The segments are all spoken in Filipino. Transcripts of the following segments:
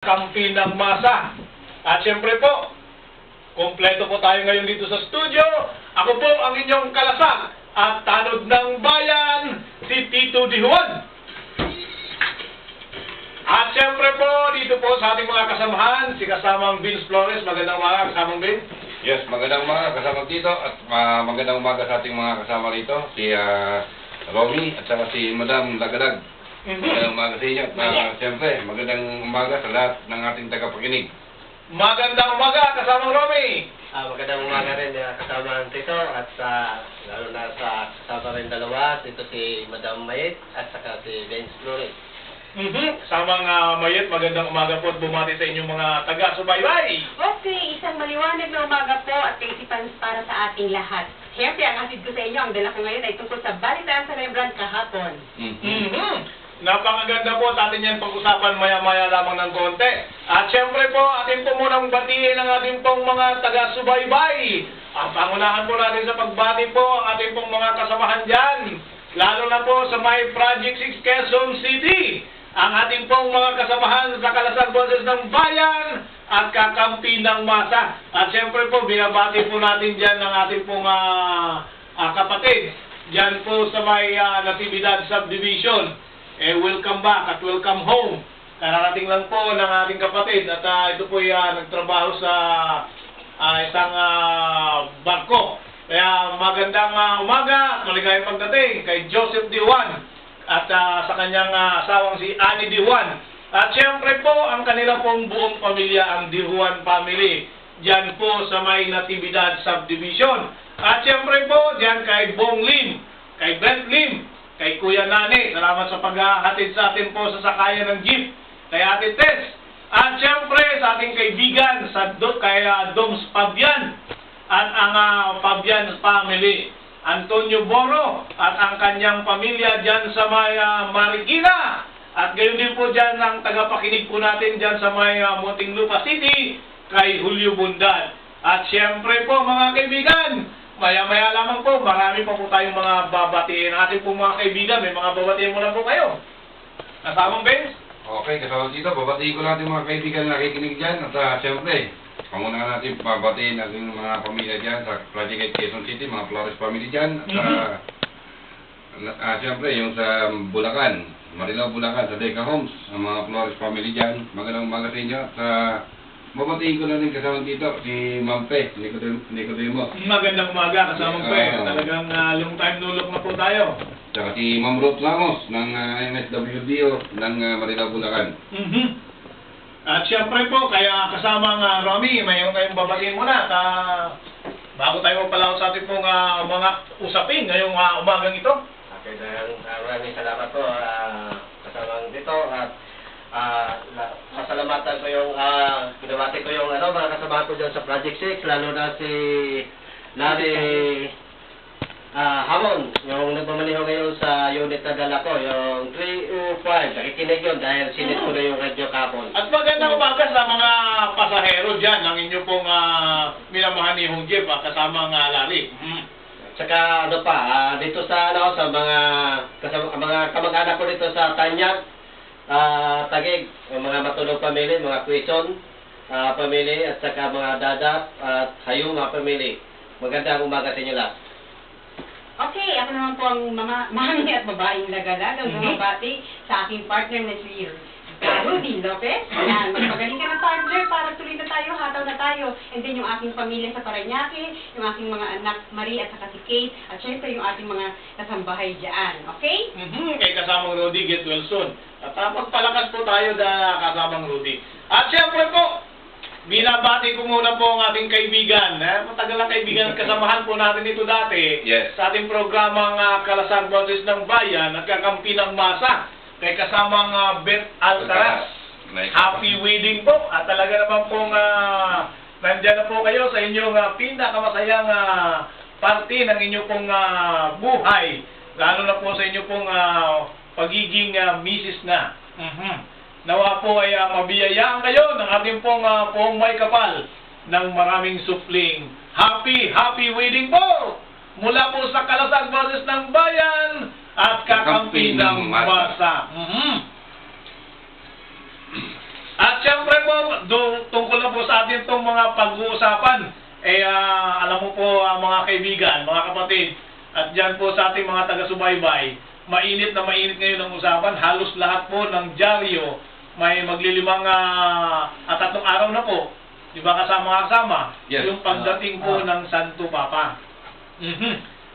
Kampi ng masa. At syempre po, kompleto po tayo ngayon dito sa studio. Ako po ang inyong kalasag at tanod ng bayan, si Tito Di Juan. At syempre po, dito po sa ating mga kasamahan, si kasamang Vince Flores. Magandang umaga, kasamang Vince. Yes, magandang umaga kasama dito at magandang umaga sa ating mga kasama rito, si Romy at saka si Madam Lagadag. Magandang umaga sa inyo at siyempre, magandang umaga sa lahat ng ating tagapakinig. Magandang umaga, kasamang Romy. Magandang umaga rin kasama Tito at lalo na sa kasama rin dalawa, dito si Madam Mayet at saka si Vince Flores. Kasamang Mayet, magandang umaga po at bumati sa inyong mga taga-subaybay. Okay, isang maliwanag na umaga po at kaisipan para sa ating lahat. Siyempre, ang hatid ko sa inyo, ang dala ko ngayon ay tungkol sa balitaan sa Rembrandt kahapon. Napakaganda po at atin yan pag-usapan maya-maya lamang ng konti. At syempre po, atin po munang batiin ang ating pong mga taga-subaybay. Ang pangunahan po natin sa pagbati po ang ating pong mga kasamahan dyan. Lalo na po sa may Project 6 Quezon City. Ang ating pong mga kasamahan sa Kalasag Boses ng Bayan at kakampi ng masa. At syempre po, binabati po natin dyan ang ating pong kapatid. Dyan po sa may Natividad Subdivision. Welcome back at welcome home. Kararating lang po ng ating kapatid at ito po nagtrabaho sa isang barko. Kaya magandang umaga, maligayang pagdating kay Joseph Di Juan at sa kanyang asawang si Annie Di Juan. At syempre po, ang kanila pong buong pamilya, ang Di Juan family, dyan po sa may Natividad Subdivision. At syempre po, dyan kay Bong Lim, kay Brent Lim, kay Kuya Nani, salamat sa paghahatid sa atin po sa sakayan ng jeep, kay Ate Tess. At syempre sa ating kaibigan, kay Doms Fabian, at ang Fabian family, Antonio Boro, at ang kanyang pamilya dyan sa may Marikina. At gayon din po dyan ang tagapakinig po natin dyan sa may Muntinlupa City, kay Julio Bundan. At syempre po mga kaibigan, maya-maya lamang po, marami pa po tayong mga babatiin. Ating po mga kaibigan, may mga babatiin mo lang po kayo. Kasamang Vince? Okay, kasama dito, babatiin ko natin mga kaibigan na nakikinig dyan at siyempre, pangunahan natin babatiin natin mga pamilya dyan sa Project 8 Quezon City, mga Flores family dyan. At siyempre, yung sa Bulacan, Marilao Bulacan, sa Deca Homes, ang mga Flores family dyan. Magandang umaga sa inyo. Babatiin ko na rin kasama dito si Mampe, Nicodemo. Magandang umaga, kasamang Pe. Talagang long time no look na po tayo. Saka si Ma'am Ruth Lamos ng MSWDO ng Marilao Bulacan. At syempre po, kaya kasamang Romy, mayroon kayong babatiin muna. At bago tayo magpalaw sa ating pong mga usapin ngayong umagang ito. Okay, maraming salamat po kasamang dito at sasalamatan ko yung pinabati ko yung mga kasama ko dyan sa Project 6, lalo na si Larry Hamon, yung nagmamaniho ngayon sa unit na dala ko, yung 305. Nakikinig yun dahil sinit ko na yung radio kapon. At magandang umaga sa mga pasahero dyan, ang inyo pong minamahanihong jeep, kasamang Larry. Tsaka dito sa sa mga kamag-anak ko dito sa Tanyag, Tagig, mga Matulog family, mga Quezon family, at saka mga Dadak at Hayo mga family. Magandang umaga sa inyo lahat. Okay, ako naman po ang mami at babaeng lagalag ang bumabati sa aking partner na si Rudy Lopez. Yan, magpagaling ka ng partner para tuloy na tayo, hataw na tayo. And then yung aking pamilya sa Parañaque, yung aking mga anak Marie at saka si Kate, at syempre yung ating mga kasambahay dyan. Okay? Kay kasamang Rudy, get well soon. At magpalakas po tayo kasamang Rudy. At syempre po, binabati ko muna po ang ating kaibigan. Matagal na kaibigan at kasamahan po natin ito dati. Yes. Sa ating programang Kalasag Boses ng Bayan at kakampi ng masa. Kay kasamang Beth Alcaraz. Happy wedding po. At talaga naman pong nandyan na po kayo sa inyong pinakamasayang party ng inyong pong buhay. Lalo na po sa inyong pong pagiging misis na. Nawa po ay mabiyayaan kayo ng ating pong may kapal ng maraming supling. Happy wedding po! Mula po sa Kalasag Boses ng Bayan at kakampi ng masa. At syempre po, tungkol na po sa atin itong mga pag-uusapan, alam mo po mga kaibigan, mga kapatid, at dyan po sa ating mga taga-subaybay, mainit na mainit ngayon ang usapan. Halos lahat po ng dyaryo may maglilimang at 3 araw na po. Di ba kasama-kasama? Yes. Yung pagdating po ng Santo Papa.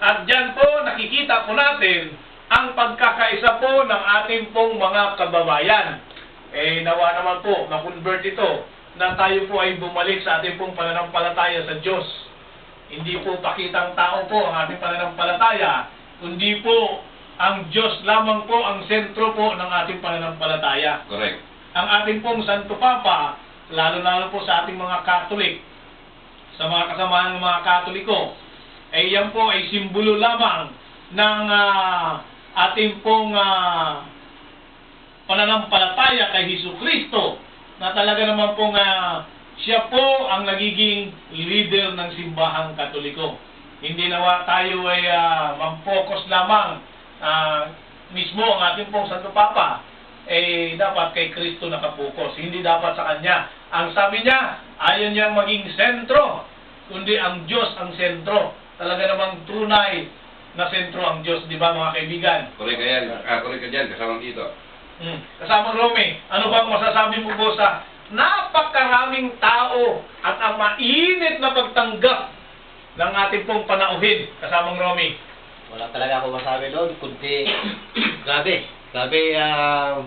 At dyan po nakikita po natin ang pagkakaisa po ng ating pong mga kababayan. Nawa naman po, ma-convert ito na tayo po ay bumalik sa ating pong pananampalataya sa Diyos. Hindi po pakitang tao po ang ating pananampalataya, kundi po ang Diyos lamang po ang sentro po ng ating pananampalataya. Correct. Ang ating pong Santo Papa, lalo-lalo po sa ating mga Katolik, sa mga kasamahan ng mga Katoliko, yan po ay simbolo lamang ng ating pong pananampalataya kay Jesucristo, na talaga naman pong siya po ang nagiging leader ng simbahang Katoliko. Hindi nawa tayo ay mag-focus lamang mismo ang ating pong Santo Papa, dapat kay Kristo nakapokus, hindi dapat sa Kanya. Ang sabi niya, ayaw niyang maging sentro, kundi ang Diyos ang sentro. Talaga namang tunay na sentro ang Diyos, di ba mga kaibigan? Correct ka yan. Correct ka dyan, kasama dito. Kasama Romy, ano bang masasabi mo po sa napakaraming tao at ang mainit na pagtanggap ng ating pong panauhin, kasamang Romy? Wala talaga ako masabi doon, kundi grabe,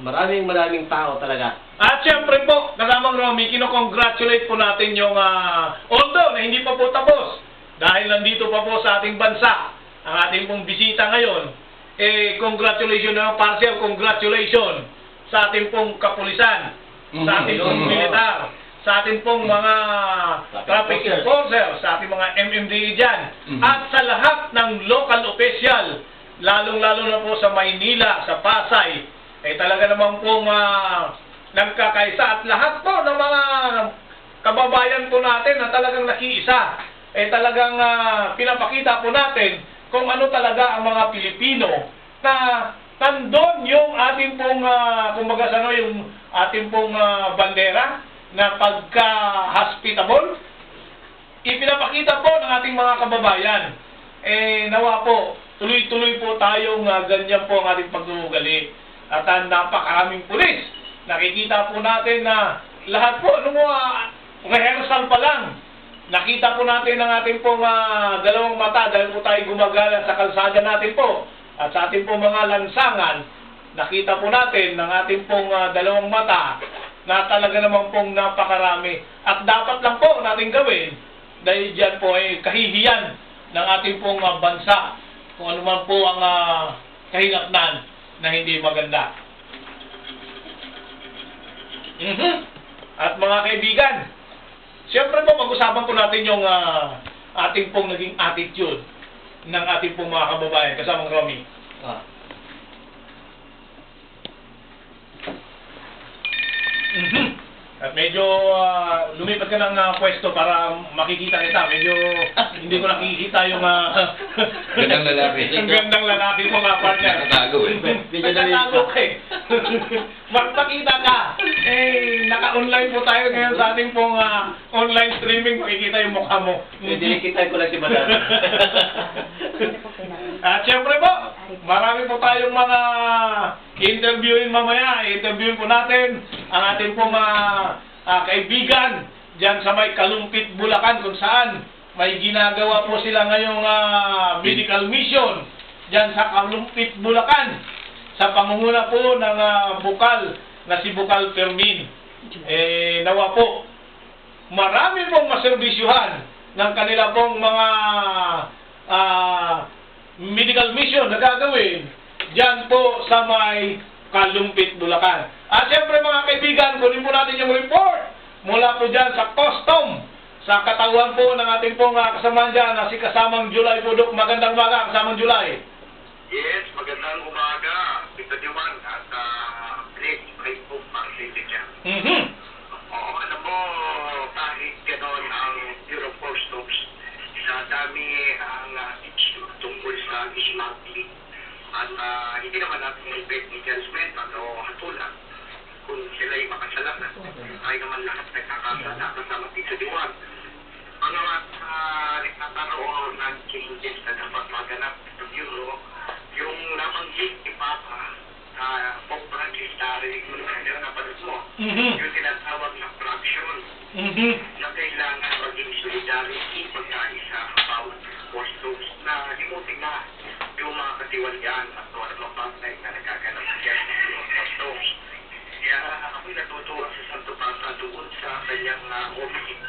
maraming tao talaga. At syempre po, kasamang Romy, kinocongratulate po natin yung although na hindi pa po tapos, dahil nandito pa po sa ating bansa ang ating pong bisita ngayon, congratulations na partial congratulations sa ating pong kapulisan, sa ating pong militar, sa ating pong mga traffic enforcers, sa ating mga MMDA dyan, at sa lahat ng local official, lalong-lalo na po sa Maynila, sa Pasay, talaga naman pong nagkakaisa, at lahat po ng mga kababayan po natin na talagang nakiisa, talagang pinapakita po natin kung ano talaga ang mga Pilipino, na nandun yung ating pong, kumbaga sa yung ating pong bandera, na pagka-hospitable, ipinapakita po ng ating mga kababayan. Nawa po, tuloy-tuloy po tayong ganyan po ang ating pag-uugali. At napakaraming pulis. Nakikita po natin na lahat po, rehearsal pa lang, nakita po natin ang ating pong dalawang mata dahil po tayo gumagala sa kalsada natin po. At sa ating pong mga lansangan, nakita po natin ng ating pong dalawang mata na talaga naman pong napakarami. At dapat lang po natin gawin dahil dyan po ay kahihiyan ng ating pong bansa kung ano man po ang kahinatnan na hindi maganda. At mga kaibigan, siyempre po mag-usapan po natin yung ating pong naging attitude ng ating pong mga kababayan, kasamang Romy. At medyo lumipat ka ng pwesto para makikita kita. Medyo hindi ko nakikita yung Gandang lalaki. ang gandang lalaki mo nga, partner. Nakatago Nagtatago ka eh. Magpakita ka. Naka-online po tayo ngayon sa ating pong online streaming. Makikita yung mukha mo. Dinikita ko lang si Madam. At syempre po, marami po tayong mga interviewin mamaya. Interviewin po natin ang ating pong kaibigan dyan sa may Kalumpit, Bulacan, kung saan may ginagawa po sila ngayong medical mission dyan sa Kalumpit, Bulacan, sa pangunguna po ng bukal na si Bukal Fermin. Nawa po, marami pong maserbisyuhan ng kanila pong mga medical mission na gagawin dyan po sa may Kalumpit, Bulacan. At siyempre mga kaibigan, kunin po natin yung report mula po dyan sa custom, sa katawan po ng ating pong kasamahan dyan na si Kasamang July po. Dok, magandang umaga, Kasamang July. Yes, magandang umaga, Mr. Diwan, at please, Facebook, pang-safety niya. Oo, alam mo, kahit gano'n ang Bureau of Customs, sa dami ang issue tungkol sa smuggling. At hindi naman natin i-bet ni judgment o hatulan kung sila'y makasalanan. at nagkakasala kasama Tito Diwan. Mga nagkakaroon ng changes na dapat maganap sa Bureau, yung nabanggit ni Papa Pope Francis na rinig mo na napanood mo, yung tinatawag na fraction na kailangan maging solidarity pagkaisa bawat apostles na limutin na yung mga katiwalian at mga mapagay na nagaganap dyan ng mga apostles. Kaya ako'y natutuwa sa Santo Papa doon sa kanyang office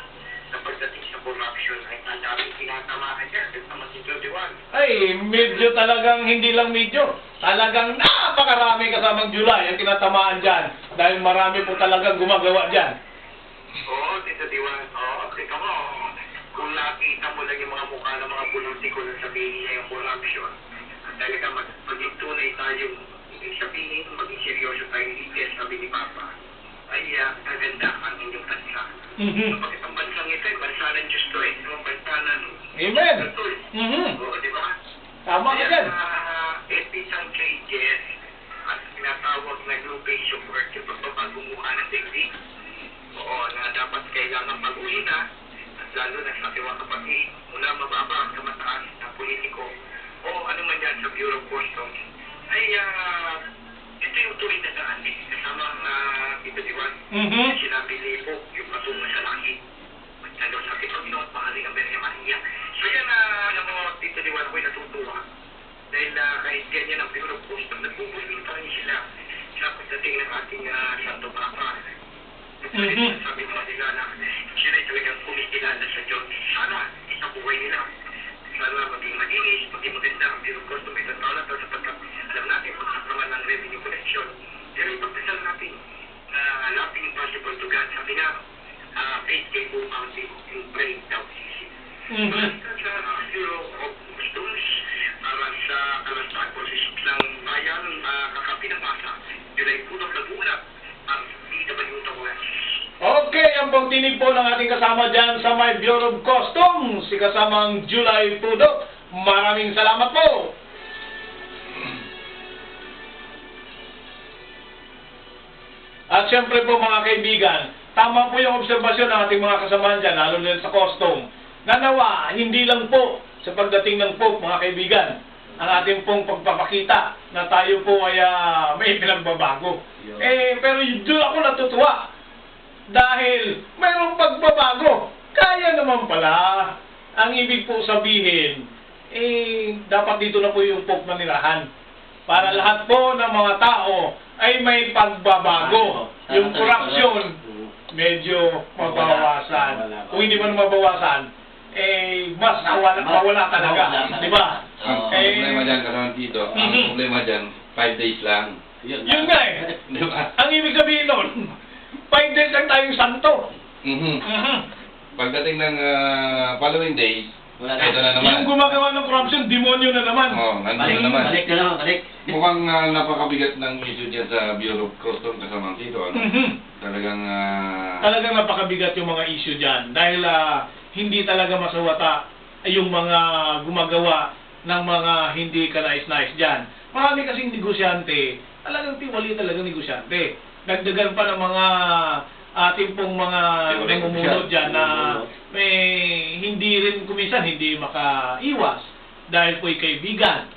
na pagdating sa corruption ay ang daming tinatamaan dyan sa Tito Diwan. Ay, medyo talagang hindi lang medyo. Talagang napakarami kasamang July ang tinatamaan dyan. Dahil marami po talagang gumagawa dyan. Oo, Tito Diwan. Oo, tika mo. Kung nakita mo lang yung mga mukha ng mga politiko na sabihin niya yung corruption, at talaga maging tunay tayong sabihin, maging seryoso tayong leader, sabi ni Papa, ay kaganda ang inyong bansa. Bakit ang bansang ito, bansa ng Diyos to eh, yung bansa ng Amen. ito eh. Oo, di ba? Tama ka dyan. Isang changes at tinatawag na new base of work, yung pagpapagumuha ng technique. Oo, na dapat kailangan pag-uwi na, at lalo na sa ating mga kapatid, mula mababa at kamataas na politiko, o ano man yan sa Bureau of Customs, ay ito yung tuwid na daan eh, kasama ang Tito Diwan. Sinabi ni po, yung patungo sa langit. At sa ating Panginoon, pangaling ang Birhen Maria. So yan, alam mo, Tito Diwan, ako'y natutuwa. Dahil kahit ganyan ang Bureau of Customs, nagbubulin pa rin sila sa pagdating ng ating Santo Papa. Sabi naman nila na sila'y talagang kumikilala sa Diyos. Sana, isang buhay nila. Sana maging malinis, maging maganda ang Bureau of Customs at tawala ito sapagkat alam natin kung sa naman ng revenue collection. Pero ipagpasal natin na hanapin yung possible to God. Sabi nga, faith can go mountain and pray without ceasing. Sa Bureau of Customs, para sa kalastaan po ng bayan, kakapinamasa, yun ay punong nagulat ang DWS. Okay, ang pagtinig po ng ating kasama dyan sa may Bureau of Customs, si kasamang July Tudok. Maraming salamat po. At syempre po mga kaibigan, tama po yung obserbasyon ng ating mga kasamahan dyan, lalo na sa custom. Nanawa, hindi lang po sa pagdating ng Pope, mga kaibigan, ang ating pong pagpapakita na tayo po ay may pinagbabago. Pero doon ako natutuwa dahil mayroong pagbabago. Kaya naman pala, ang ibig po sabihin, dapat dito na po yung Pope manirahan. Para lahat po ng mga tao ay may pagbabago. Yung corruption, medyo mabawasan. Kung hindi man mabawasan, mas mawala talaga. Di ba? Ang problema dyan, kasama dito, ang problema dyan, 5 days lang. Yun nga eh. Di ba? Ang ibig sabihin nun, 5 days lang tayong santo. Pagdating ng following days, Wala na. ito na naman. Yung gumagawa ng corruption, demonyo na naman. Nandun na naman. Balik na naman, balik. Mukhang napakabigat ng issue dyan sa Bureau of Customs kasama dito. Ano? Talagang... Talagang napakabigat yung mga issue dyan. Dahil hindi talaga masawata yung mga gumagawa ng mga hindi kanais-nais dyan. Marami kasing negosyante, talagang tiwali talagang negosyante. Dagdagan pa ng mga ating pong mga namumuno dyan na may hindi rin kuminsan hindi makaiwas dahil po'y kaibigan.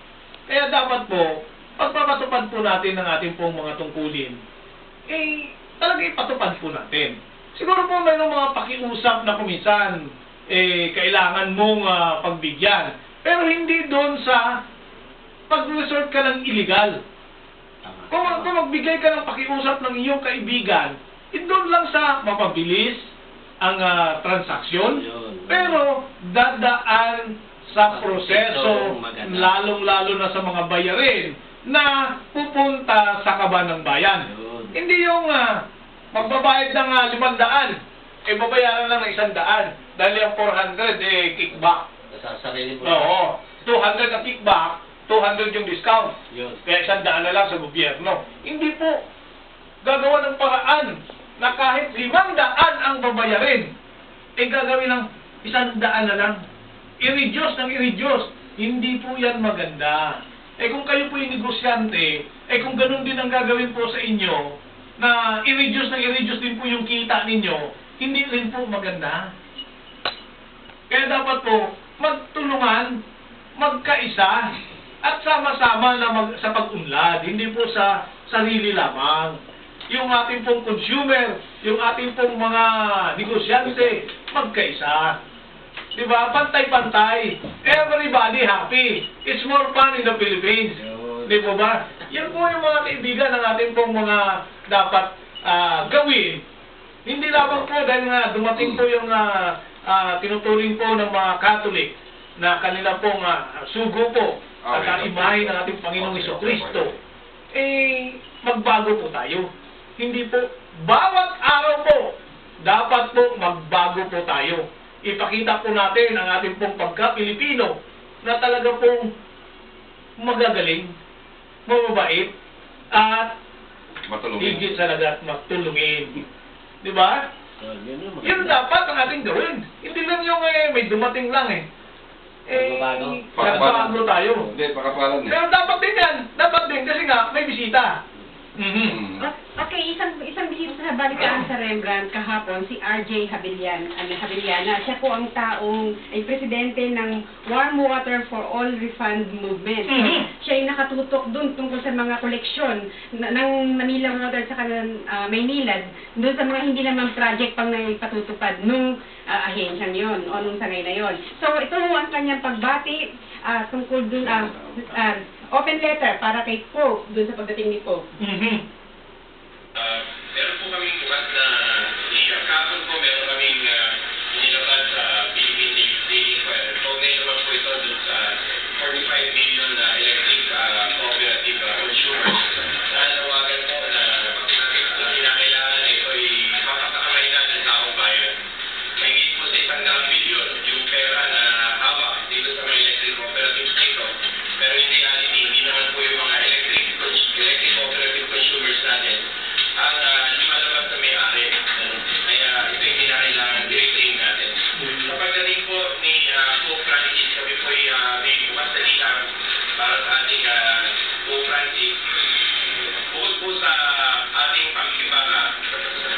Kaya dapat po, pagpapatupad po natin ng ating pong mga tungkulin, talaga ipatupad po natin. Siguro po mayroong mga pakiusap na kuminsan, kailangan mong pagbigyan. Pero hindi doon sa pag-resort ka ng illegal. Kung magbigay ka ng pakiusap ng iyong kaibigan, doon lang sa mapabilis ang transaksyon, pero dadaan sa proseso, lalong-lalo na sa mga bayarin na pupunta sa kaban ng bayan. Hindi yung magbabayad ng 500, babayaran lang ng 100 dahil yung 400 kickback. Sa sarili mo. Oo, 200 na kickback, 200 yung discount. Yun. Kaya 100 na lang sa gobyerno. Hindi po. Gagawa ng paraan na kahit 500 ang babayarin, gagawin ng 100 na lang. I-reduce ng i-reduce. Hindi po yan maganda. Kung kayo po yung negosyante, kung ganun din ang gagawin po sa inyo, na i-reduce ng i-reduce din po yung kita ninyo, hindi rin po maganda. Kaya dapat po magtulungan, magkaisa, at sama-sama na sa pag-unlad, hindi po sa sarili lamang. Yung ating pong consumer, yung ating pong mga negosyante, magkaisa. Diba? Pantay-pantay. Everybody happy. It's more fun in the Philippines. Di po ba? Yan po yung mga kaibigan ng ating pong mga dapat gawin. Hindi lamang po dahil nga dumating po yung tinuturing po ng mga Catholic na kanila pong sugo po at imahe ng ating Panginoong Jesucristo. Magbago po tayo. Hindi po, bawat araw po, dapat po magbago po tayo. Ipakita po natin ang ating pong pagka-Pilipino na talaga pong magagaling, mababait, at higit sa lahat magtulungin. Di ba? Yun dapat ang ating gawin. Hindi lang yung may dumating lang nagbago tayo. Hindi, pakapalan Pero dapat din yan. Dapat din kasi nga may bisita. Okay, isang bisita sa balitaan sa Rembrandt kahapon, si RJ Habiliana. Siya po ang presidente ng Warm Water for All Refund Movement. Siya yung nakatutok dun tungkol sa mga koleksyon ng Manila Water sa Maynilad, dun sa mga hindi naman project pang naipatutupad nung ahensyang yon o nung sanay na yon. So, ito ang kanyang pagbati tungkol dun, open letter para kay Pope, dun sa pagdating ni Pope. Meron po kaming bukas na kahapon po meron kaming nilabas sa Philippine Daily Inquirer. So ngayon naman po ito dun sa 45 million na electric cooperative consumers. Nanawagan po na kinakailangan na ito ay mapapakamay na ng taong bayan. May po sa 100 billion yung pera na hawak dito sa mga electric cooperatives dito. Pero in reality, hindi naman po yung mga electric cooperative consumers natin ang lumalabas sa may-ari. Kaya ito yung kinakailangan i-retain natin. Sa pagdating po ni Pope Francis, kami po ay may bukas na liham para sa ating Pope Francis. Bukod po sa ating pagkibaka,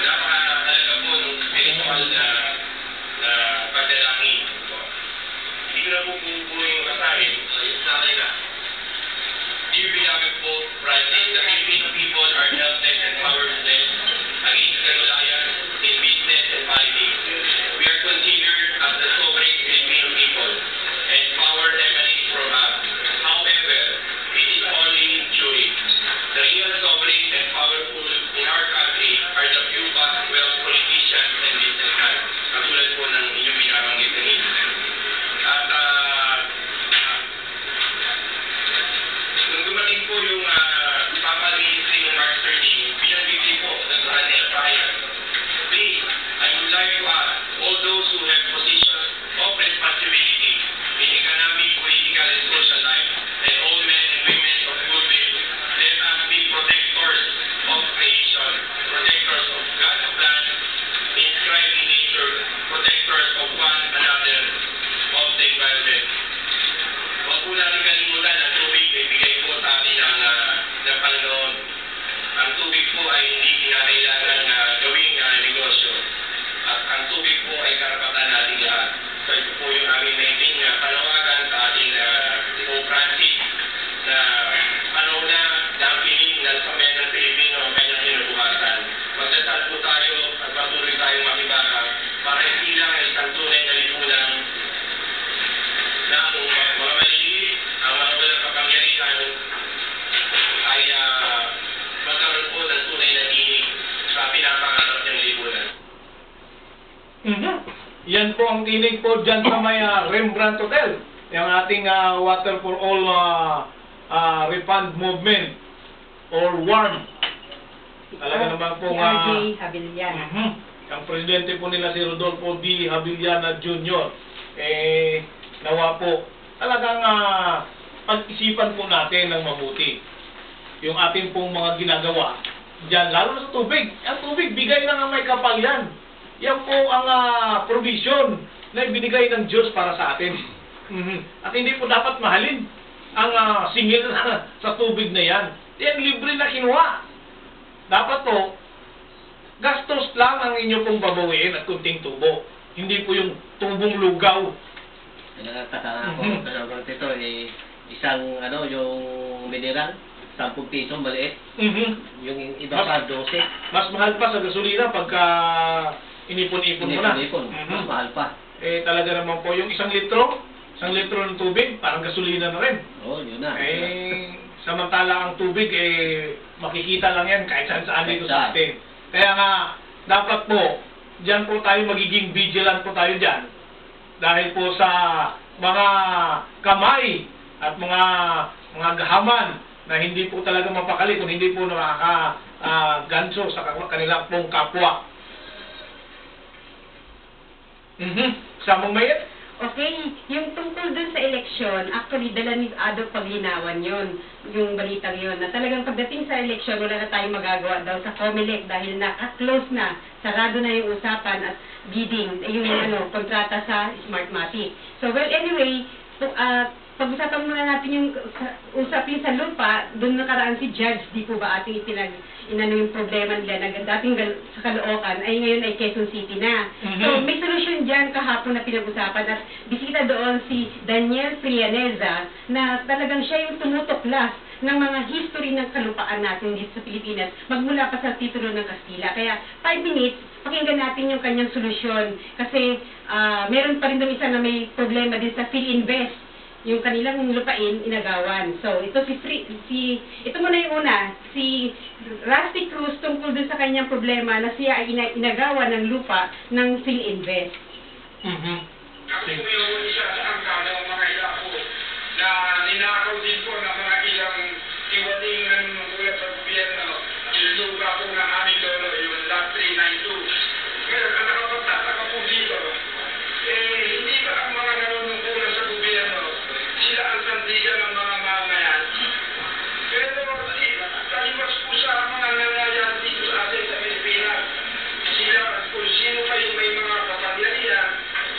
napakahalaga po ng spiritual na pagdalangin. Hindi ko na po bubuhay yung kasahin. Ayun na kanila. Dear beloved Pope Francis, the Filipino people are helpless and powerless against the Goliath in business and politics. We are considered as the sovereign Filipino people, and power emanates from us. However, it is only in theory. The real sovereign and powerful in our country are the few wealth politicians and businessmen, katulad po ng inyong binabanggit kanina. At nung dumating po yung papalitin ng Master D, pinanggigil po ng Daniel Bryan. Please, I would like to ask all those who have positions of responsibility in economic, political, and social life, and all men and women of goodwill, let us be protectors of creation, protectors of God's plan, inscribed in nature, protectors of one another, of the environment. Huwag po natin kalimutan ang tubig ay bigay po sa atin ng Panginoon. Ang tubig po ay hindi kinakailangan gawing negosyo. At ang tubig po ay karapatan natin lahat. So ito po yung aming mating panawagan sa ating Pope Francis na panahon na ang piling ng sambayan ng Pilipino ang kanyang hinubuhasan. Magdasal po tayo at patuloy tayong makibaka para hindi lang ay isang tunay na lipunan na ang mga maliliit, ang mga walang kapangyarihan ay magkaroon po ng tunay na tinig sa pinapangarap ng lipunan. Yan po ang tinig po dyan sa may Rembrandt Hotel. Yung ating Water for All Refund Movement or WARM. Talaga naman po Si RJ Habiliana. ang presidente po nila si Rodolfo D. Habiliana Jr. Nawa po talagang pag-isipan po natin ng mabuti yung ating pong mga ginagawa dyan, lalo na sa tubig. Ang tubig, bigay na nga may kapal yan. Yan po ang provision na ibinigay ng Diyos para sa atin. At hindi po dapat mahalin ang singil sa tubig na yan. Yan libre na kinuha. Dapat po, gastos lang ang inyo pong babawiin at kunting tubo. Hindi po yung tubong lugaw. Nakakataka ako, kasama dito, isang, yung mineral, 10 piso, maliit. Yung iba pa, 12. Mas mahal pa sa gasolina pagka inipon-ipon mo na. Inipon, mas mahal pa. Talaga naman po, yung 1 litro ng tubig, parang gasolina na rin. Oo, yun na. Samantala ang tubig, makikita lang yan kahit saan dito sa Saan. atin. Kaya nga, dapat po, dyan po tayo magiging vigilant po tayo dyan. Dahil po sa mga kamay at mga gahaman na hindi po talaga mapakali kung hindi po nakaka-ganso sa kanilang pong kapwa. Samong mayet? Okay, yung tungkol dun sa eleksyon, actually, dala ni Ado Paglinawan yon, yung balitang yon, na talagang pagdating sa eleksyon, wala na tayong magagawa daw sa COMELEC dahil naka-close na, sarado na yung usapan at bidding, yung kontrata sa Smartmatic. So, well, anyway, pag-usapan muna natin yung usapin sa lupa, doon nakaraan si Judge, di po ba ating yung problema nila na dating sa Caloocan ay ngayon ay Quezon City na. So may solusyon dyan kahapon na pinag-usapan at bisita doon si Daniel Prianeza na talagang siya yung tumutuklas ng mga history ng kalupaan natin dito sa Pilipinas magmula pa sa titulo ng Kastila. Kaya 5 minutes, pakinggan natin yung kanyang solusyon kasi meron pa rin doon isa na may problema din sa PhilInvest, yung kanilang lupain, inagawan. So, ito ito muna yung una, si Rusty Cruz tungkol dun sa kanyang problema na siya ay inagawan ng lupa ng PhilInvest. Ako po yung isa sa angka ng mga ilako na ninakaw din po ng mga ilang tiwaling ng ulat sa gobyerno. Yung lupa po ng aming lolo, yung lot 392. Ngayon, ang nakapagtataka po dito, hindi ba ang mga nanunungkulan sa gobyerno, sila ang sandigan ng mga mamayan? Pero taliwas po sa mga nangyayari dito sa atin sa Pilipinas, sila, kung sino kayo may mga kapangyarihan,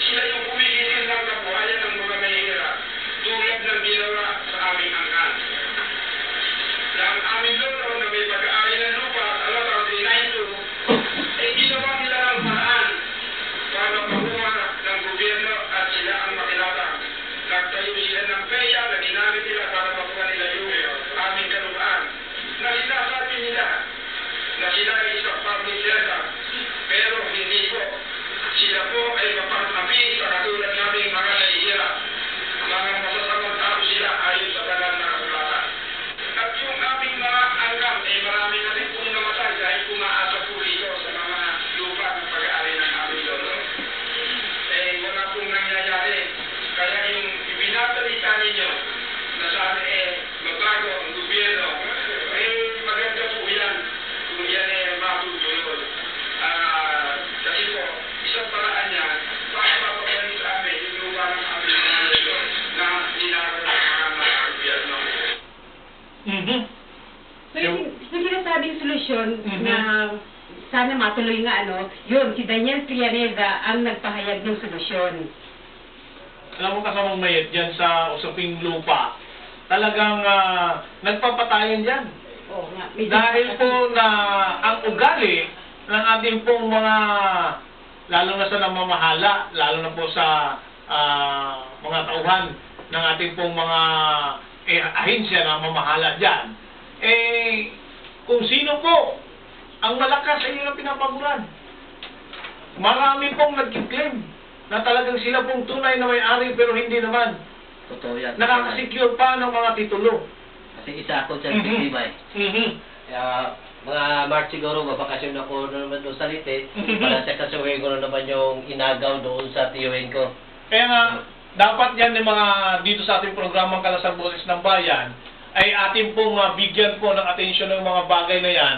sila yung kumikitin ng kabuhayan ng mga mahihirap, tulad ng ginawa sa aming angkan. Na ang aming lolo na may pag-aari ng lupa, talagang 392, ginawa nila ng paraan para makuha ng gobyerno at sila ang makilatang. Nagtayo sila ng peya na ginamit nila para makuha nila yung aming kalupaan. Na sinasabi nila na sila ay isang public servant, pero hindi po. Sila po ay mapagnabi sa katulad naming mga nahihirap. Mga masasamang tao sila ayon sa banal na kasulatan. At yung aming mga angkam ay marami na rin pong namatay dahil pumaasa po rito sa mga lupa ng pag-aari ng aming lolo. Wala pong nangyayari. Kaya yung ibinabalita ninyo na sabi magbago ang gobyerno, maganda po yan kung yan matutulog. Kasi po, isang paraan yan, para mapapalik sa amin yung lupa ng aming lolo na ninakaw ng mga gobyerno. So, yung sinasabing solusyon na sana matuloy nga yun, si Daniel Prianeza ang nagpahayag ng solusyon. Alam mo kasamang mayet dyan sa usaping lupa, talagang nagpapatayan dyan. Oo nga. Dahil po na ang ugali ng ating pong mga, lalo na sa namamahala, lalo na po sa mga tauhan ng ating pong mga ahensya na mamahala dyan, kung sino po ang malakas ay yun ang pinapaguran. Marami pong nagkiklaim na talagang sila pong tunay na may-ari pero hindi naman. Totoo yan. Nakakasecure pa ng mga titulo. Kasi isa ako dyan, biktima mga March siguro, mabakasyon ako naman doon sa Lite, para sa kasuhin ko naman yung inagaw doon sa tiyuhin ko. Kaya nga, dapat yan ng mga dito sa ating programang Kalasang Boses ng Bayan, ay ating pong bigyan po ng atensyon ng mga bagay na yan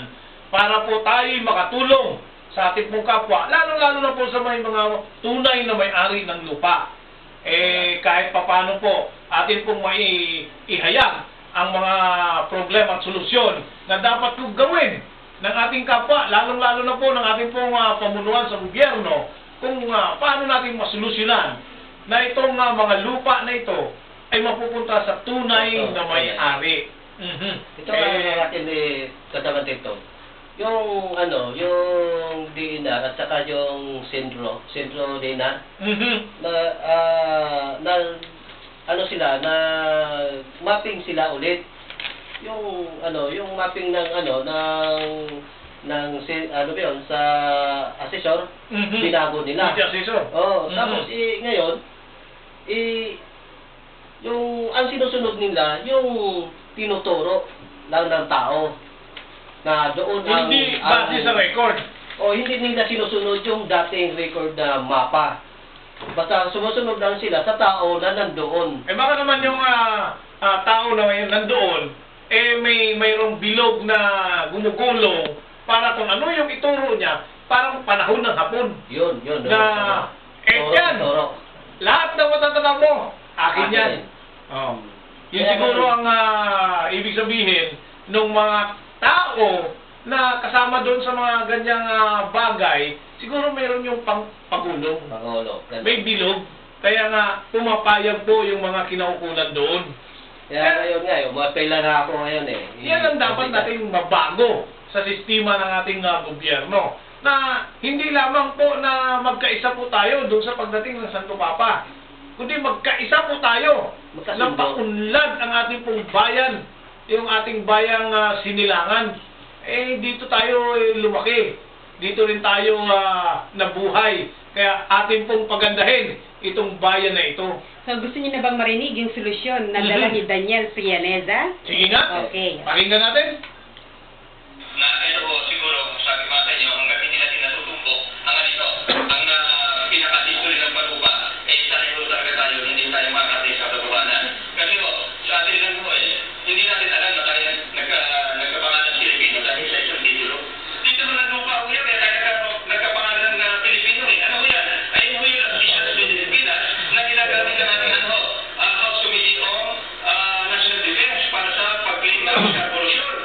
para po tayo makatulong sa ating pong kapwa, lalo-lalo na po sa mga tunay na may-ari ng lupa. Kahit papano po, atin pong ihayag ang mga problema at solusyon na dapat po gawin ng ating kapwa, lalong-lalo na po ng ating pong pamunuan sa gobyerno, kung paano natin masolusyonan na itong mga lupa na ito ay mapupunta sa tunay na may-ari. Ito ang natin kasama dito. yung ano, yung DNR at saka yung Centro DNR na na ano sila na mapping sila ulit. Yung ano, yung mapping ng ano ano ba yun, sa assessor, binago nila. Oh, tapos ngayon yung ang sinusunod nila yung tinuturo lang ng tao na doon ang Hindi base sa record. hindi nila sinusunod yung dating record na mapa. Basta sumusunod lang sila sa tao na nandoon. Eh baka naman yung tao na ngayon nandoon, mayroong bilog na gumugulong para kung ano yung ituro niya, parang panahon ng hapon. Yun. Na, yan, Toro. lahat ng matatanda mo, akin yan. Oh. Yun Kaya siguro naman- ang ibig sabihin ng mga tao na kasama doon sa mga ganyang bagay, siguro mayroon yung pagulong. Pangulo. ganun. May bilog. Kaya nga, pumapayag po yung mga kinaukulan doon. Kaya ngayon nga, umapela na ako ngayon eh. Yan ang dapat nating mabago sa sistema ng ating gobyerno. Na hindi lamang po na magkaisa po tayo doon sa pagdating ng Santo Papa. Kundi magkaisa po tayo Magkasundo. na paunlad ang ating pong bayan, yung ating bayang Sinilangan. Dito tayo lumaki. Dito rin tayo nabuhay. Kaya ating pong pagandahin itong bayan na ito. So gusto niyo na bang marinig yung solusyon na dala ni Daniel Prianeza? Sige nga, Okay. pakinggan natin. Na ito po siguro, sabi ko sa inyo, hanggang hindi natin natutumbok ang ganito, ang pinaka-history ng Baluba, sanay talaga tayo, hindi tayo makakati sa katubanan. Kasi po, sa atin lang po hindi natin alam na tayo nagkapangalan ng Pilipino dahil sa isang titulo. Titulo ng lupa po yan, kaya tayo nagkapangalan ng Pilipino Ano po yan? Ayun po yung official sa Pilipinas na ginagamit ng ating House Committee on National Defense para sa pag-claim ng korupsyon.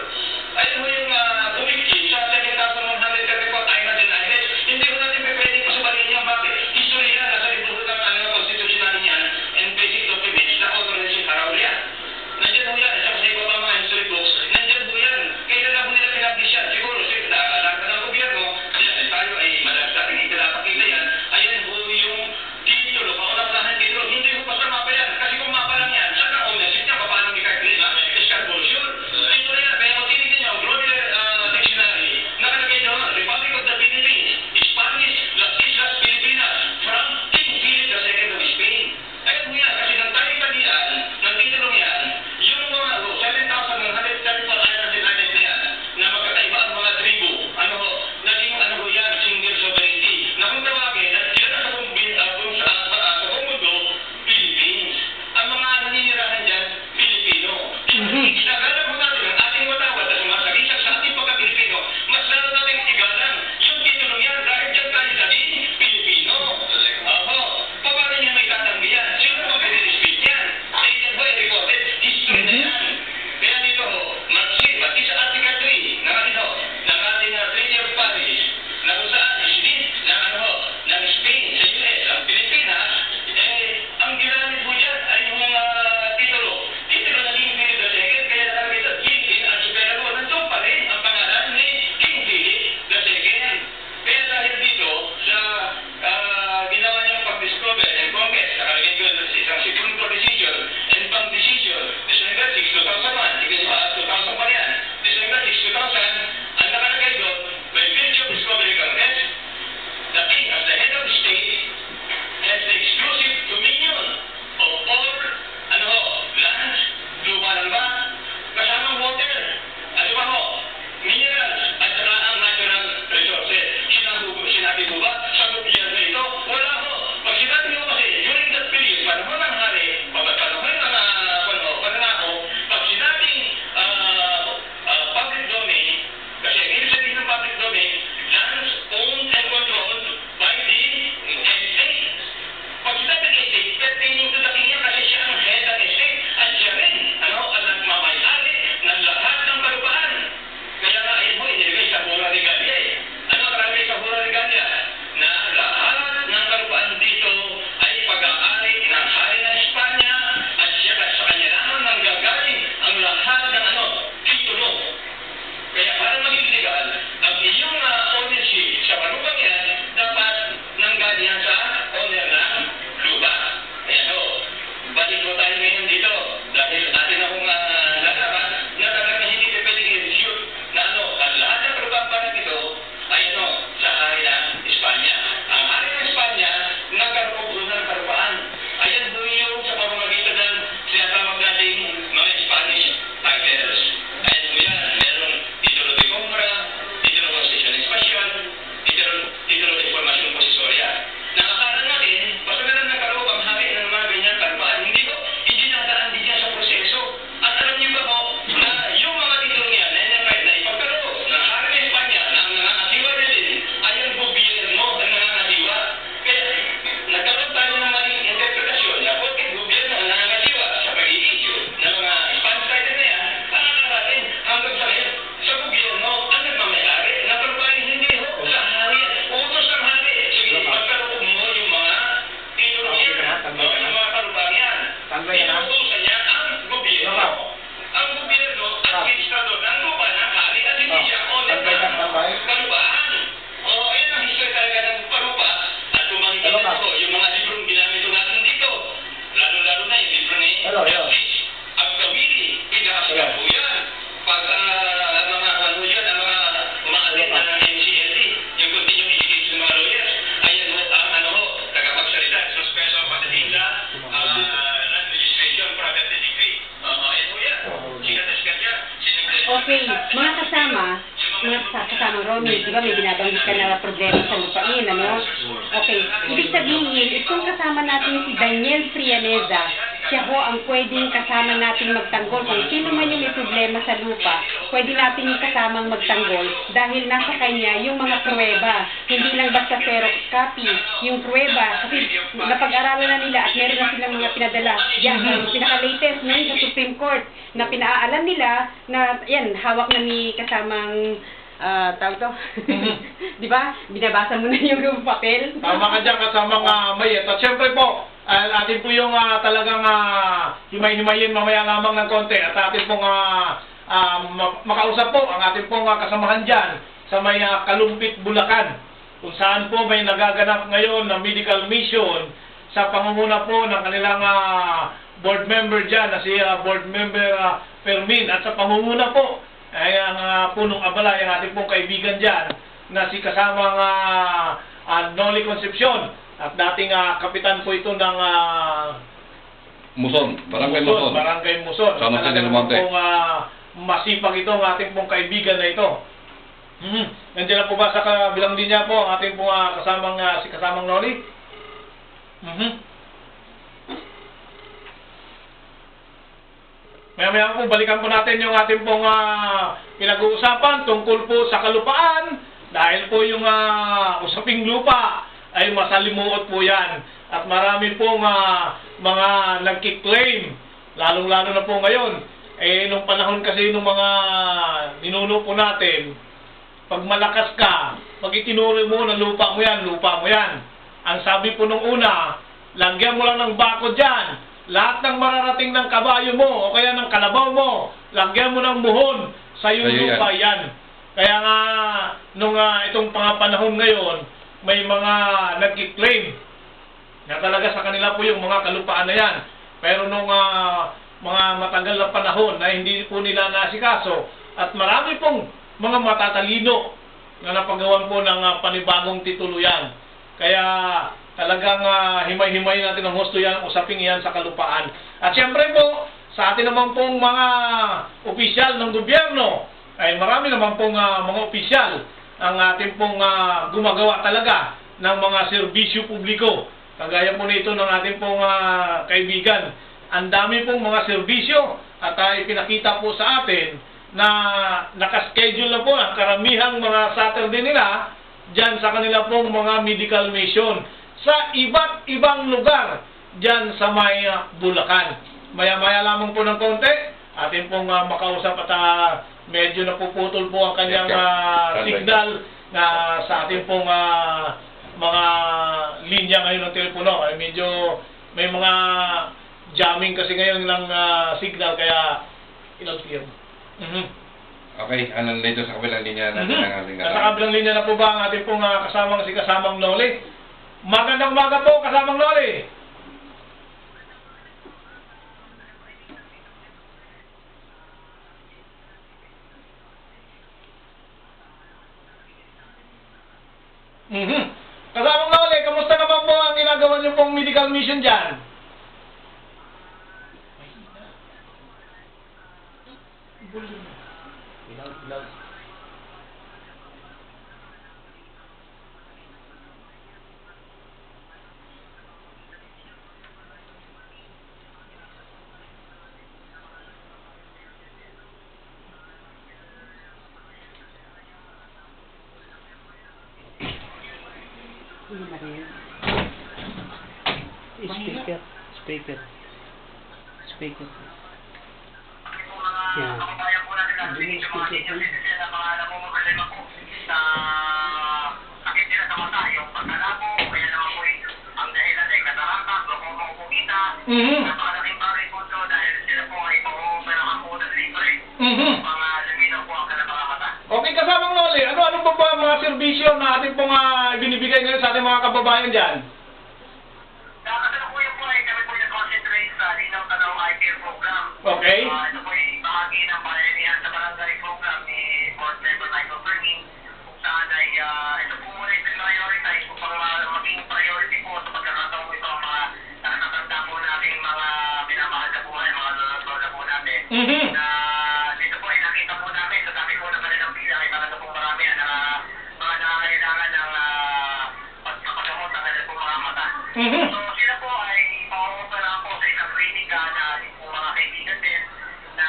mga kasama Ronnie, di ba may binabanggit ka na problema sa lupain, ano? Okay, ibig sabihin, itong kasama natin si Daniel Frianeza, siya ho ang pwedeng kasama natin magtanggol. Kung sino man yung may problema sa lupa, pwede natin yung kasamang magtanggol dahil nasa kanya yung mga pruweba. Hindi lang basta xerox copy, yung pruweba. Kasi napag-aralan na nila at meron na silang mga pinadala. Yan, yung pinaka-latest ngayon sa Supreme Court na pinaalam nila na, yan, hawak na ni kasamang tawag to. Di ba? Binabasa mo na yung papel. Tama ka dyan kasamang Mayet. At syempre po, atin po yung talagang himay-himayin mamaya lamang ng konti. At atin pong makausap po ang ating pong kasamahan dyan sa may Kalumpit, Bulacan. Kung saan po may nagaganap ngayon na medical mission sa pangunguna po ng kanilang board member dyan na si board member Fermin. At sa pangunguna po ay ang punong abala yung ating pong kaibigan dyan na si kasamang Noli Concepcion at dating kapitan po ito ng Muson, Barangay Muson. Barangay Muson. San Jose del Monte. Pong masipag ito ang ating pong kaibigan na ito. Nandiyan na po ba sa kabilang linya po ang ating pong si kasamang Noli? Maya-maya po, balikan po natin yung ating pong pinag-uusapan tungkol po sa kalupaan dahil po yung usaping lupa ay masalimuot po yan. At marami pong mga nagkiklaim, lalong-lalo na po ngayon. Nung panahon kasi nung mga ninuno po natin, pag malakas ka, pag itinuro mo na lupa mo yan. Ang sabi po nung una, lagyan mo lang ng bako dyan. Lahat ng mararating ng kabayo mo o kaya ng kalabaw mo, lagyan mo ng muhon, sa'yo lupa yan. Kaya nga, nung itong panahon ngayon, may mga nagkiklaim na talaga sa kanila po yung mga kalupaan na yan. Pero nung mga matagal na panahon na hindi po nila nasikaso at marami pong mga matatalino na napagawan po ng panibagong titulo yan. Kaya talagang himay-himay natin ang husto yan, usaping yan sa kalupaan. At syempre po, sa atin naman pong mga opisyal ng gobyerno, ay marami naman pong mga opisyal ang ating pong gumagawa talaga ng mga serbisyo publiko. Kagaya po nito ng ating pong kaibigan. Ang dami pong mga serbisyo at ipinakita po sa atin na nakaschedule na po ang karamihang mga Saturday nila dyan sa kanila pong mga medical mission sa iba't ibang lugar dyan sa may Bulacan. Maya-maya lamang po ng konti, atin pong makausap at medyo napuputol po ang kanyang signal na sa ating pong mga linya ngayon ng telepono. Ay medyo may mga jamming kasi ngayon ng signal kaya inaltiyan. Okay, anong dito sa kabilang linya natin ang ating kasama? Sa kabilang linya na po ba ang ating pong kasamang Noli? Magandang umaga po, kasamang Noli. Kasamang Noli, kamusta naman po ang ginagawa niyo pong medical mission dyan? Speaker. Mga kababayan po natin natin sa mga senior citizen na mga namumulima po sa sakit nila sa mata, yung pagkalabo, kaya naman po ang dahilan ay katarata, glaucoma o kumita, napakalaking bagay po ito dahil sila po ay pang-operahan po ng libre. Mga luminaw po ang kanilang mga mata. Okay, kasamang Noli, ano po ba mga serbisyo na ating pong binibigay ngayon sa ating mga kababayan dyan? Kasalukuyan po ay kami po concentrate sa Linaw Tanaw Eye Care Program. Okay. Ito po ay bahagi ng bayanihan sa barangay program ni Board Member Michael Fermin, kung saan ay ito po muna yung prioritize upang maging priority po sa pagkakataon po ito ang mga nakakatanda po natin mga pinamahal na buhay, mga lolo po natin. Na dito po ay nakita po namin sa dami po Mhm. So sila po ay pa-opera po sa isang klinika na yung po mga kaibigan din na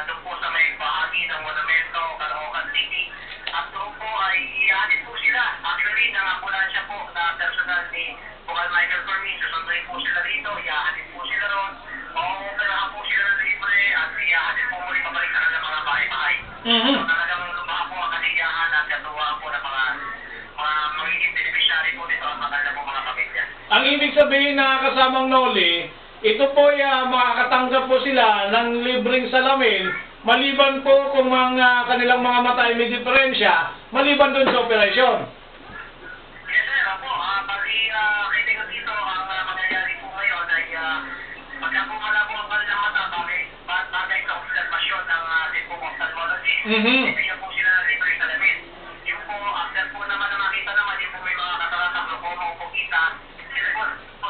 doon po sa may bahagi ng Monumento, Caloocan City. At doon po ay ihahatid po sila. Actually, ambulansya po na personal ni Bukal Michael Fermin. Susunduin po sila rito, ihahatid po sila ron. Pa-operahan po sila ng libre at ihahatid po muli pabalik sa kanilang mga bahay-bahay. Mhm. So talagang lumaha po ang kasigahan at katuwaan po ng mga magiging beneficiary po dito at maganda po mga pamilya. Ang ibig sabihin na kasamang Noli, ito po ay makakatanggap po sila ng libreng salamin, maliban po kung mga kanilang mga mata ay may diferensya, maliban dun sa operasyon. Yes sir, opo. Bali, kailangan dito ang mangyayari po ngayon ay pagka po malabo ang kanilang mata, bagay sa observasyon ng ating pong ophthalmologist, Mhm. bibigyan po sila ng libreng salamin. Yung po, after po naman na makita naman, yung po may mga kataratang glaucoma o po kita, sila po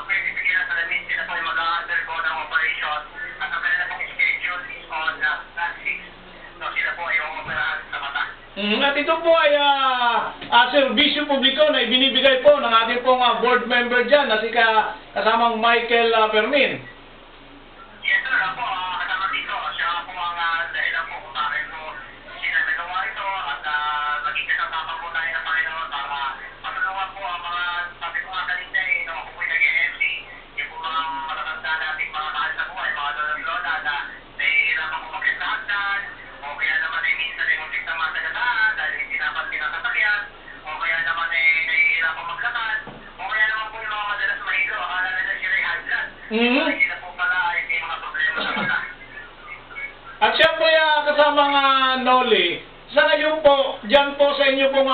may bibigyan ng salamin, sila po ay mag-undergo ng operation at ang kanilang pong schedule is on that 6. So sila po ay operahan sa mata. At ito po ay serbisyo publiko na ibinibigay po ng ating pong board member dyan na si kasamang Michael Fermin. Yes sir, ako kasama dito. Siya po ang dahilan po kung bakit po sinanagawa ito at maging kasama po tayo ng Panginoon para matulungan po ang mga, sabi ko nga kanina nung ako po'y nag-MC, yung po mga matatanda nating mga mahal sa buhay, mga lola na nahihirapan po magkasahagdan, o kaya naman minsan ay muntik na masagasaan dahil hindi dapat pinasasakyan, o kaya naman nahihirapan maglakad, o kaya naman po yung mga madalas mahilo, akala nila sila ay high blood. Mhm. Sila po pala ay may mga problema sa mata. At syempre kasamang Noli, sa ngayon po, dyan po sa inyo pong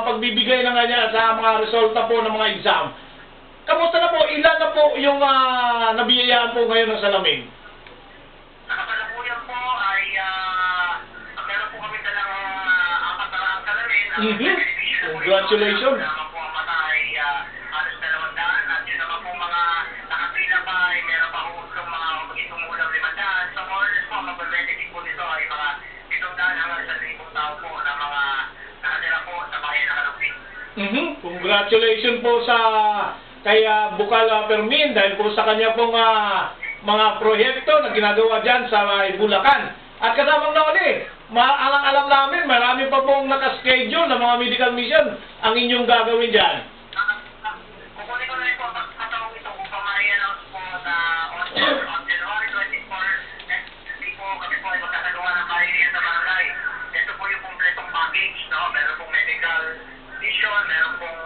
pagbibigay ng ganyan sa mga resulta po ng mga exam, kamusta na po, ilan na po yung nabiyayaan po ngayon ng salamin? Sa kasalukuyan po ay meron po kami dalang 4 na ang salamin. Ang Mhm. benepisyo na po Congratulations. ito, naman po ang mata ay halos 200 at yun naman po mga nakapila pa ay meron pa po itong mga itumulang 500. So more or less po, ang magbe-benefit po nito ay mga 700 hanggang 1,000 tao po na mga nakatira po sa bayan ng Kalupit. Mhm. Congratulations po sa kay Bukal Fermin dahil po sa kanya pong mga proyekto na ginagawa dyan sa Bulacan. At kasamang Noli, alam namin, marami pa pong nakaschedule na mga medical mission ang inyong gagawin dyan. Kukunin ko na rin po ang katawang ito kung pa-announce po na on January 24, next week po kami po ay magkakagawa ng pahilihan sa barangay. Ito po yung kompletong package, no? Meron pong medical vision, meron pong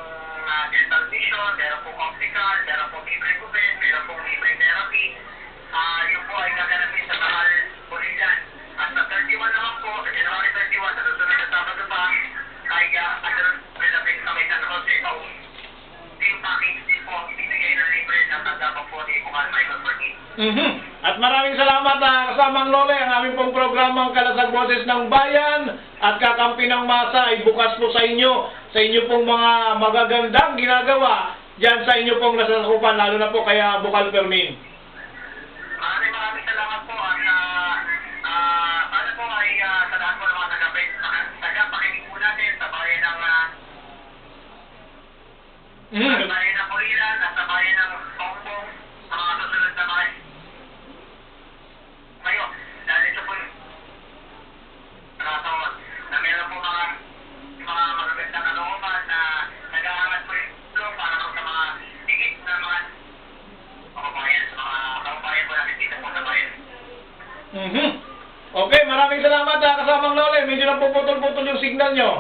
dental vision, meron pong optical, meron pong libre gupit, meron pong libre therapy. Yun po ay gaganapin sa Mahal, Bolivian. At sa 31 naman po, sa January 31, sa susunod na Sabado pa, ay gaganapin sa may San Jose pa team package din po ang ibinigay na libre na tanda po ni Bukal Michael Fermin. Mhm. At maraming salamat kasamang Noli, ang aming pong programang Kalasag Boses ng Bayan at Kakampi ng Masa ay bukas po sa inyo pong mga magagandang ginagawa dyan sa inyo pong nasasakupan, lalo na po kaya Bukal Fermin. Maraming salamat po at sana po ay sa lahat po ng mga tagapakinig po natin sa bayan ng Mhm. bayan ng Pulilan at sa bayan ng Tongbong sa mga susunod na mga ngayon. Dahil ito po yung nakataon na meron po mga magagandang kalooban na nag-aangat po yung tulong para po sa mga higit na mga kababayan po natin dito po sa bayan. Mhm. Okay, maraming salamat kasamang Noli. Medyo na puputol-putol yung signal nyo.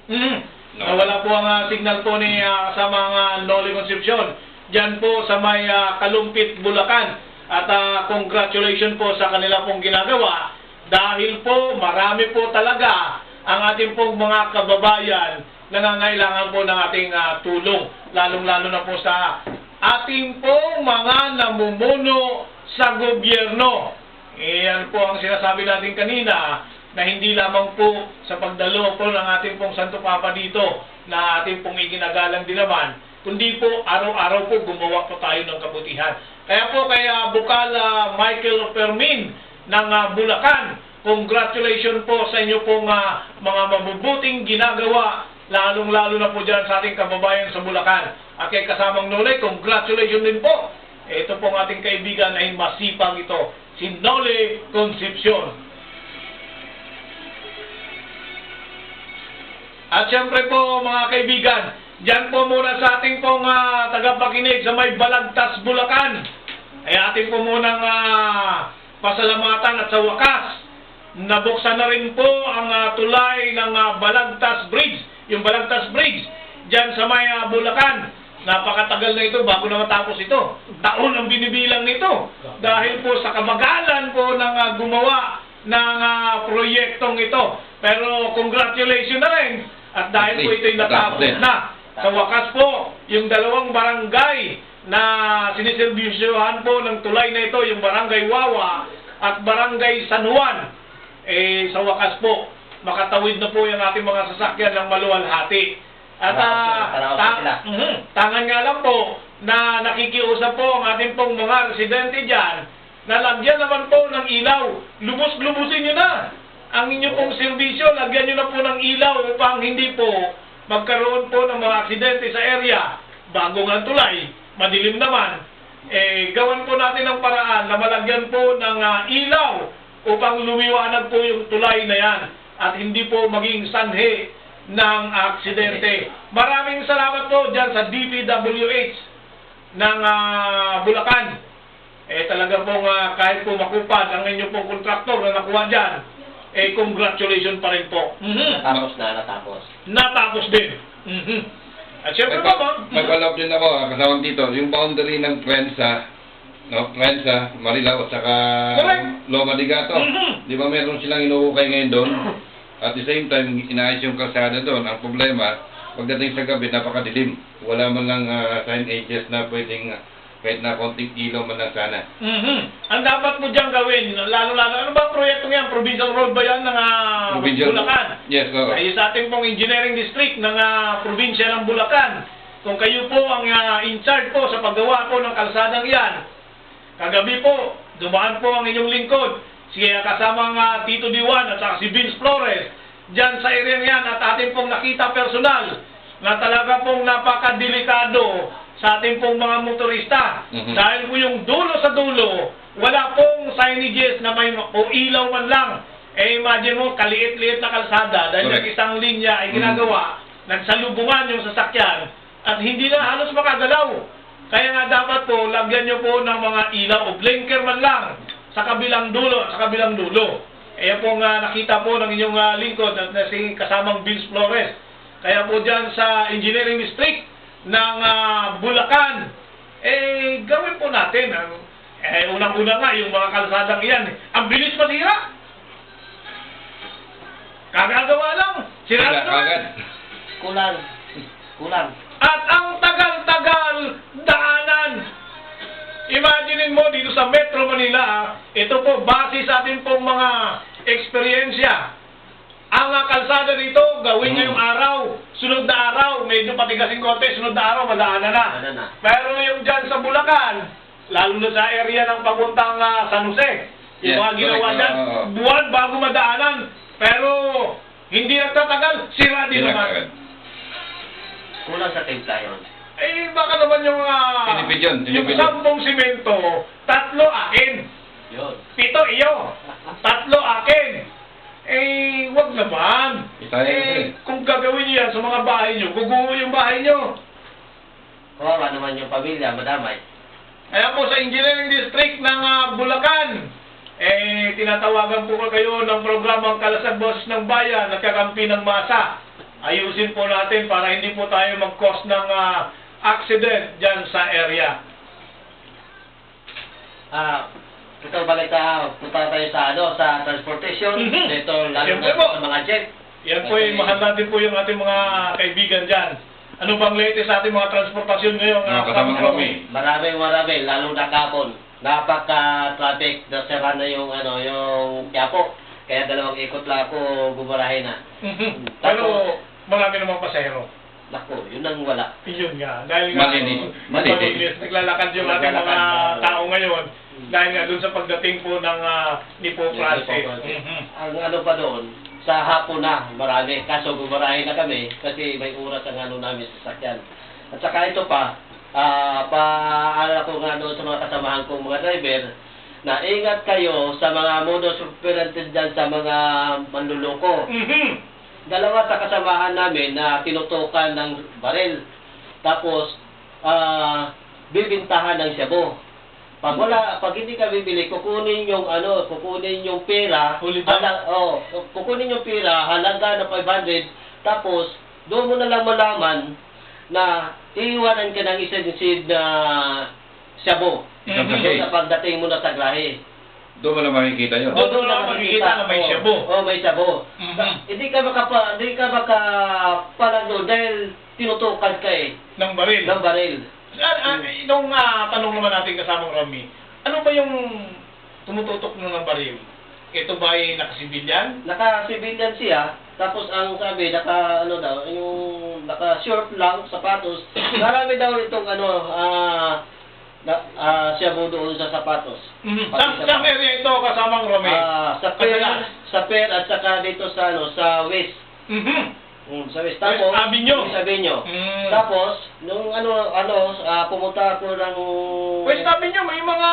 Mhm. Nawala po ang signal po ni kasamang Noli Concepcion. Diyan po sa may Kalumpit, Bulacan. At congratulations po sa kanila pong ginagawa. Dahil po marami po talaga ang ating pong mga kababayan na nangangailangan po ng ating tulong. Lalong-lalo na po sa ating pong mga namumuno sa gobyerno. Yan po ang sinasabi natin kanina na hindi lamang po sa pagdalo po ng ating pong Santo Papa dito na ating pong iginagalang din naman, kundi po araw-araw po gumawa po tayo ng kabutihan. Kaya po kay Bukal Michael Fermin ng Bulacan, congratulations po sa inyo pong mga mabubuting ginagawa, lalong-lalo na po dyan sa ating kababayan sa Bulacan. Aking kasamang Nole, congratulations din po. Ito pong ating kaibigan ay masipag ito, si Nole Concepcion. At syempre po mga kaibigan, dyan po muna sa ating pong tagapakinig sa may Balagtas, Bulacan. Ay ating po munang pasalamatan at sa wakas, nabuksan na rin po ang tulay ng Balagtas Bridge. Yung Balagtas Bridge, dyan sa may Bulacan. Napakatagal na ito bago na matapos ito. Taon ang binibilang nito. Dahil po sa kabagalan po ng gumawa ng proyektong ito. Pero congratulations na rin. At dahil po ito'y natapos na. Sa wakas po, yung dalawang barangay na siniservisyohan po ng tulay na ito, yung Barangay Wawa at Barangay San Juan, sa wakas po, makatawid na po yung ating mga sasakyan ng maluwalhati. At tangan nga lang po na nakikiusap po ang ating pong mga residente dyan na lagyan naman po ng ilaw. Lubos-lubusin nyo na ang inyong pong serbisyo, lagyan nyo na po ng ilaw upang hindi po magkaroon po ng mga aksidente sa area. Bago nga tulay, madilim naman, gawan po natin ang paraan na malagyan po ng ilaw upang lumiwanag po yung tulay na yan at hindi po maging sanhi ng aksidente. Maraming salamat po dyan sa DPWH ng Bulacan. Talaga pong kahit po makupad ang inyong pong kontraktor na nakuha dyan, congratulations pa rin po. Natapos din. At syempre po, Mag-follow up din ako, kasama dito, yung boundary ng Prensa, Marilao, at saka Loma de Gato. Di ba meron silang inuukay ngayon doon? At the same time, inaayos yung kalsada doon. Ang problema, pagdating sa gabi, napakadilim. Wala man lang sign edges na pwedeng kahit na konting ilaw man lang sana. Ang dapat mo dyan gawin, lalo-lalo, ano ba ang proyekto yan? Provincial Road ba yan ng Bulacan? Yes, oo. Ay sa ating pong engineering district ng probinsya ng Bulacan. Kung kayo po ang in charge po sa paggawa po ng kalsadang yan, kagabi po, dumaan po ang inyong lingkod, kasamang Tito Diwan at saka si Vince Flores, dyan sa area yan at ating pong nakita personal na talaga pong napakadelikado sa ating pong mga motorista. Dahil po yung dulo sa dulo, wala pong signages na may o ilaw man lang. Imagine mo, kaliit-liit na kalsada dahil ng isang linya ay ginagawa, nagsalubungan yung sasakyan at hindi na halos makagalaw. Kaya nga dapat po, lagyan nyo po ng mga ilaw o blinker man lang sa kabilang dulo, Ayan po nakita po ng inyong lingkod at si kasamang Vince Flores. Kaya po dyan sa Engineering District ng Bulacan, gawin po natin. Unang-una nga, yung mga kalsadang yan, ang bilis masira. Kagagawa lang, sira na naman. Kulang. At ang tagal-tagal daanan. Imaginin mo dito sa Metro Manila, ito po base sa ating pong mga eksperyensya. Ang kalsada dito, gawin nyo yung araw. Sunod na araw, medyo patigasin konti, sunod na araw, madaanan na. Pero yung dyan sa Bulacan, lalo na sa area ng papuntang San Jose, yung mga ginawa dyan, buwan bago madaanan. Pero hindi nagtatagal, sira din naman. Kulang sa timpla yun. Baka naman yung yung 10 simento, 3 akin. 7 iyo. 3 akin. Wag naman. Kung gagawin niyo yan sa mga bahay niyo, guguho yung bahay niyo. Kawawa naman yung pamilya, madamay. Kaya po sa Engineering District ng Bulacan, tinatawagan po kayo ng programang Kalasag Boses ng Bayan, nagkakampi ng masa. Ayusin po natin para hindi po tayo mag-cause ng accident dyan sa area. Ito balita, punta tayo sa transportation. Dito lalo na sa mga jeep. Yan po yung mahal natin po yung ating mga kaibigan dyan. Ano bang latest sa ating mga transportasyon ngayon? Marami, lalo na kapon. Napaka-traffic, nasira na yung Quiapo. Kaya 2 ikot lang ako gumarahin na. Pero marami namang pasahero. Naku, yun ang wala. Yun nga. Dahil nga, malinis. Naglalakad yung ating mga tao ngayon. Dahil nga dun sa pagdating po ng ni Pope Francis. Ang pa doon, sa hapon na, marami. Kaso gumarahin na kami kasi may oras ang ano namin sa sasakyan. At saka ito pa, paalala ko nga doon sa mga kasamahan kong mga driver, na ingat kayo sa mga modus operandi dyan sa mga manluloko. Dalawa sa kasamahan namin na tinutukan ng baril. Tapos, bibintahan ng shabu. Pag hindi ka bibili, kukunin yung pera, kukunin yung pera, halaga na 500, tapos doon mo na lang malaman na iiwanan ka ng isang na shabu. Sa pagdating mo na sa grahe. Doon mo na makikita yun. Doon na makikita na may shabu. May shabu. Hindi ka makapalag doon dahil tinutukan ka Ng baril. ng baril. Itong tanong naman natin kasamang Romy, ano ba yung tumututok ng baril? Ito ba ay nakasibilyan? Naka-civilian siya, tapos ang sabi, naka-short lang, sapatos. Marami daw itong shabu doon sa sapatos. Saan area ito kasamang Romy? Sa pair at saka dito sa waist. Sa West Avenue. West Avenue. Tapos, nung pumunta ako ng... West Avenue, may mga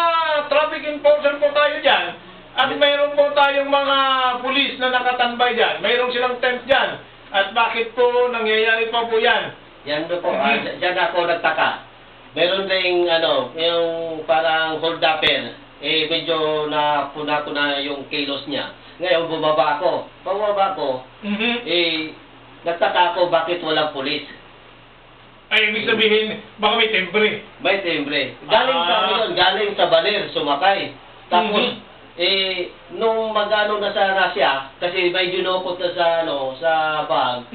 traffic enforcer po tayo dyan. At mayroon po tayong mga pulis na nakatambay dyan. Mayroon silang tent dyan. At bakit po nangyayari po yan? Yan doon po, dyan ako nagtaka. Meron ding yung parang hold-upper. Medyo napuna ko na yung kilos niya. Ngayon, bumaba ako. Pababa ko, nagtaka ako bakit walang pulis. Ay, ibig sabihin, baka may tembre. May timbre. Galing sa baler, sumakay. Tapos, nung mag-ano na sana siya, kasi may dinukot na sa bag,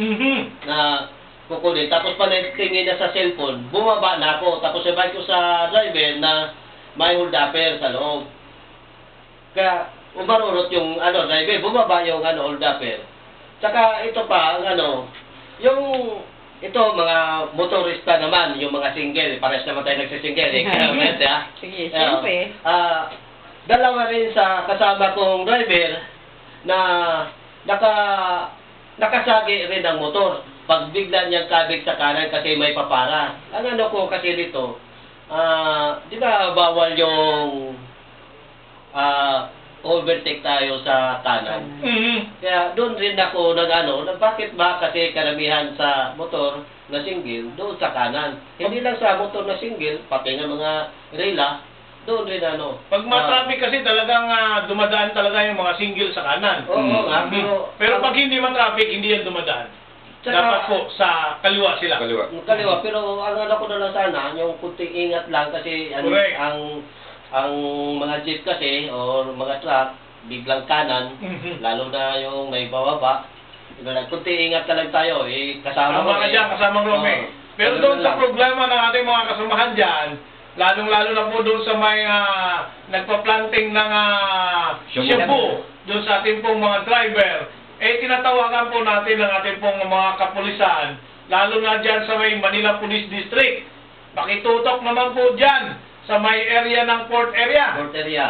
na kukunin. Tapos panatingin na sa cellphone, bumaba na ako. Tapos sabay ko sa driver na may hold-upper sa loob. Kaya, umarurot yung driver, bumaba yung hold-upper. Tsaka ito pa, mga motorista naman, yung mga single, pares naman tayo nagsisingle, Sige, siyempre. Dalawa rin sa kasama kong driver na nakasagi rin ang motor. Pag bigla niyang kabig sa kanan kasi may papara. Ang ko kasi dito, di ba bawal yung overtake tayo sa kanan. Kaya doon rin ako bakit ba kasi karamihan sa motor na single doon sa kanan. Hindi lang sa motor na single, pati nga mga rela, doon rin Pag matraffic kasi talagang dumadaan talaga yung mga single sa kanan. Oo nga, Pero pag hindi matraffic, hindi yan dumadaan. Dapat po sa kaliwa sila. Kaliwa, pero ang ko na lang sana, yung kunting ingat lang kasi Correct. ang mga jeep kasi o mga truck, biglang kanan, lalo na yung may bababa. Kunting ingat na lang tayo, kasama Tama ka dyan, kasamang Romy. Pero doon sa problema ng ating mga kasamahan dyan, lalong-lalo na po doon sa may nagpa-planting ng shabu, doon sa ating pong mga driver, tinatawagan po natin ang ating pong mga kapulisan, lalo na dyan sa may Manila Police District. Pakitutok naman po dyan sa may area ng port area. Port area,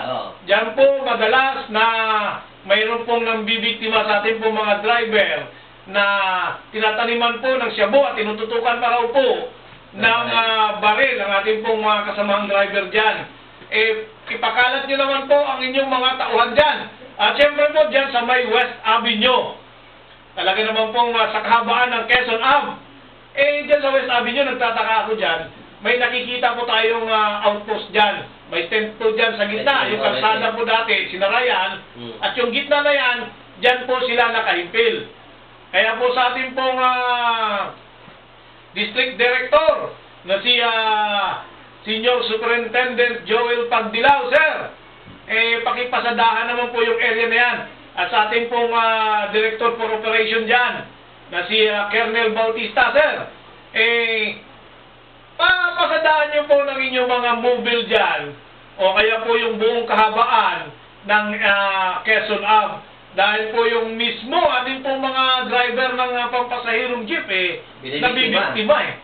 Diyan po madalas na mayroon pong nambibiktima sa ating pong mga driver na tinataniman po ng shabu at tinututukan pa raw po ng baril ang ating pong mga kasamang driver dyan. Ipakalat nyo naman po ang inyong mga tauhan dyan. At syempre po dyan sa may West Avenue. Talaga naman pong sa kahabaan ng Quezon Ave. Dyan sa West Avenue, nagtataka ako dyan, may nakikita po tayong outpost dyan. May tent po dyan sa gitna. Yung kalsada po dati, sinarayan. At yung gitna na yan, dyan po sila nakahimpil. Kaya po sa ating pong District Director na si Senior Superintendent Joel Pagdilaw, sir, pakipasadahan naman po yung area na yan. At sa ating pong Director for Operation dyan, na si Colonel Bautista, sir, pasadahan nyo po ng inyong mga mobile dyan, o kaya po yung buong kahabaan ng Quezon Ave. Dahil po yung mismo ating pong mga driver ng pampasahirong jeep, nabibiktima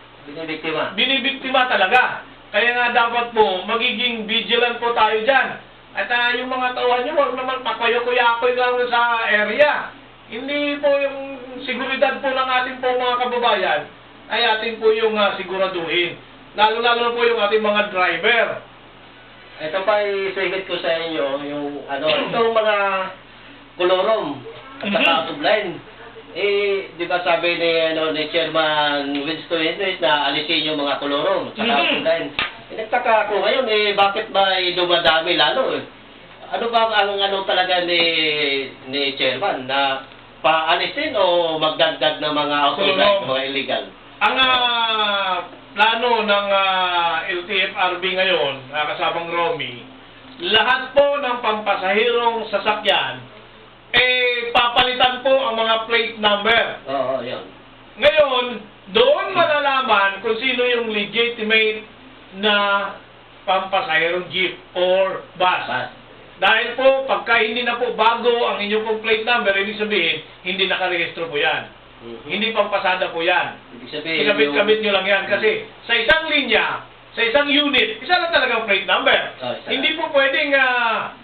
Binibiktima talaga. Kaya nga dapat po, magiging vigilant po tayo dyan. At yung mga tauhan nyo, huwag naman pakuya-kuyakoy lang sa area. Hindi po yung seguridad po ng ating po mga kababayan ay atin po yung siguraduhin. Lalo-lalo na po yung ating mga driver. Ito pa isingit ko sa inyo, yung ano, itong mga kolorom at saka outline. Di ba sabi ni Chairman Winston Henry na alisin yung mga kolorom at saka outline. Nagtaka ako ngayon, bakit ba dumadami lalo eh? Ano ba ang ano talaga ni Chairman na paalisin o magdagdag ng mga outline, mga illegal? Ang plano ng LTFRB ngayon, kasabang Romy, lahat po ng pampasahirong sasakyan, papalitan po ang mga plate number. Oo, yun. Ngayon, doon malalaman kung sino yung legitimate na pampasahirong jeep or bus. Dahil po, pagka hindi na po bago ang inyong pong plate number, ibig sabihin, hindi nakarehistro po yan. Hindi pampasada po yan. Ibig sabihin, Kinabit-kabit nyo lang yan. Kasi sa isang linya, sa isang unit, isa lang talagang plate number. Isa Hindi po pwedeng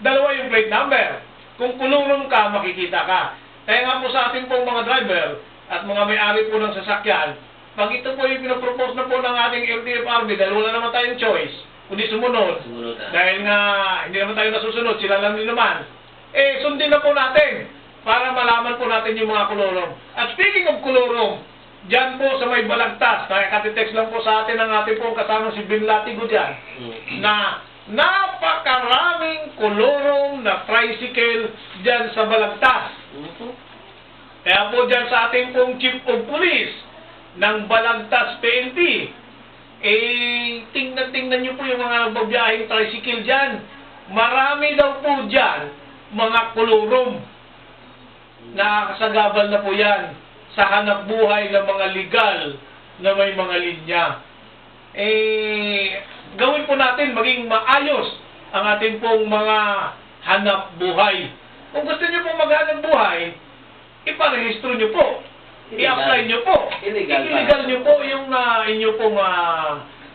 dalawa yung plate number. Kung kulurong ka, makikita ka. Kaya nga po sa ating pong mga driver at mga may-ari po ng sasakyan, pag ito po yung pinapropose na po ng ating LTFRB, dahil wala naman tayong choice, kundi sumunod. Dahil nga, hindi naman tayo nasusunod, sila lang din naman. Sundin na po natin para malaman po natin yung mga kulurong. At speaking of kulurong, dyan po sa may balagtas, nakakatitext lang po sa atin ang ating pong kasama si Bin Latigo dyan, na napakaraming kulurong na tricycle dyan sa balagtas. Kaya po dyan sa ating pong Chief of Police ng Balagtas PNP, tingnan nyo po yung mga nagbabiyahing tricycle dyan. Marami daw po dyan mga kulurong. Nakakasagabal na po yan sa hanap buhay ng mga legal na may mga linya. Gawin po natin maging maayos ang ating pong mga hanap buhay. Kung gusto nyo pong maghanap buhay, iparehistro nyo po. I-apply nyo po. Illegal nyo po yung inyo pong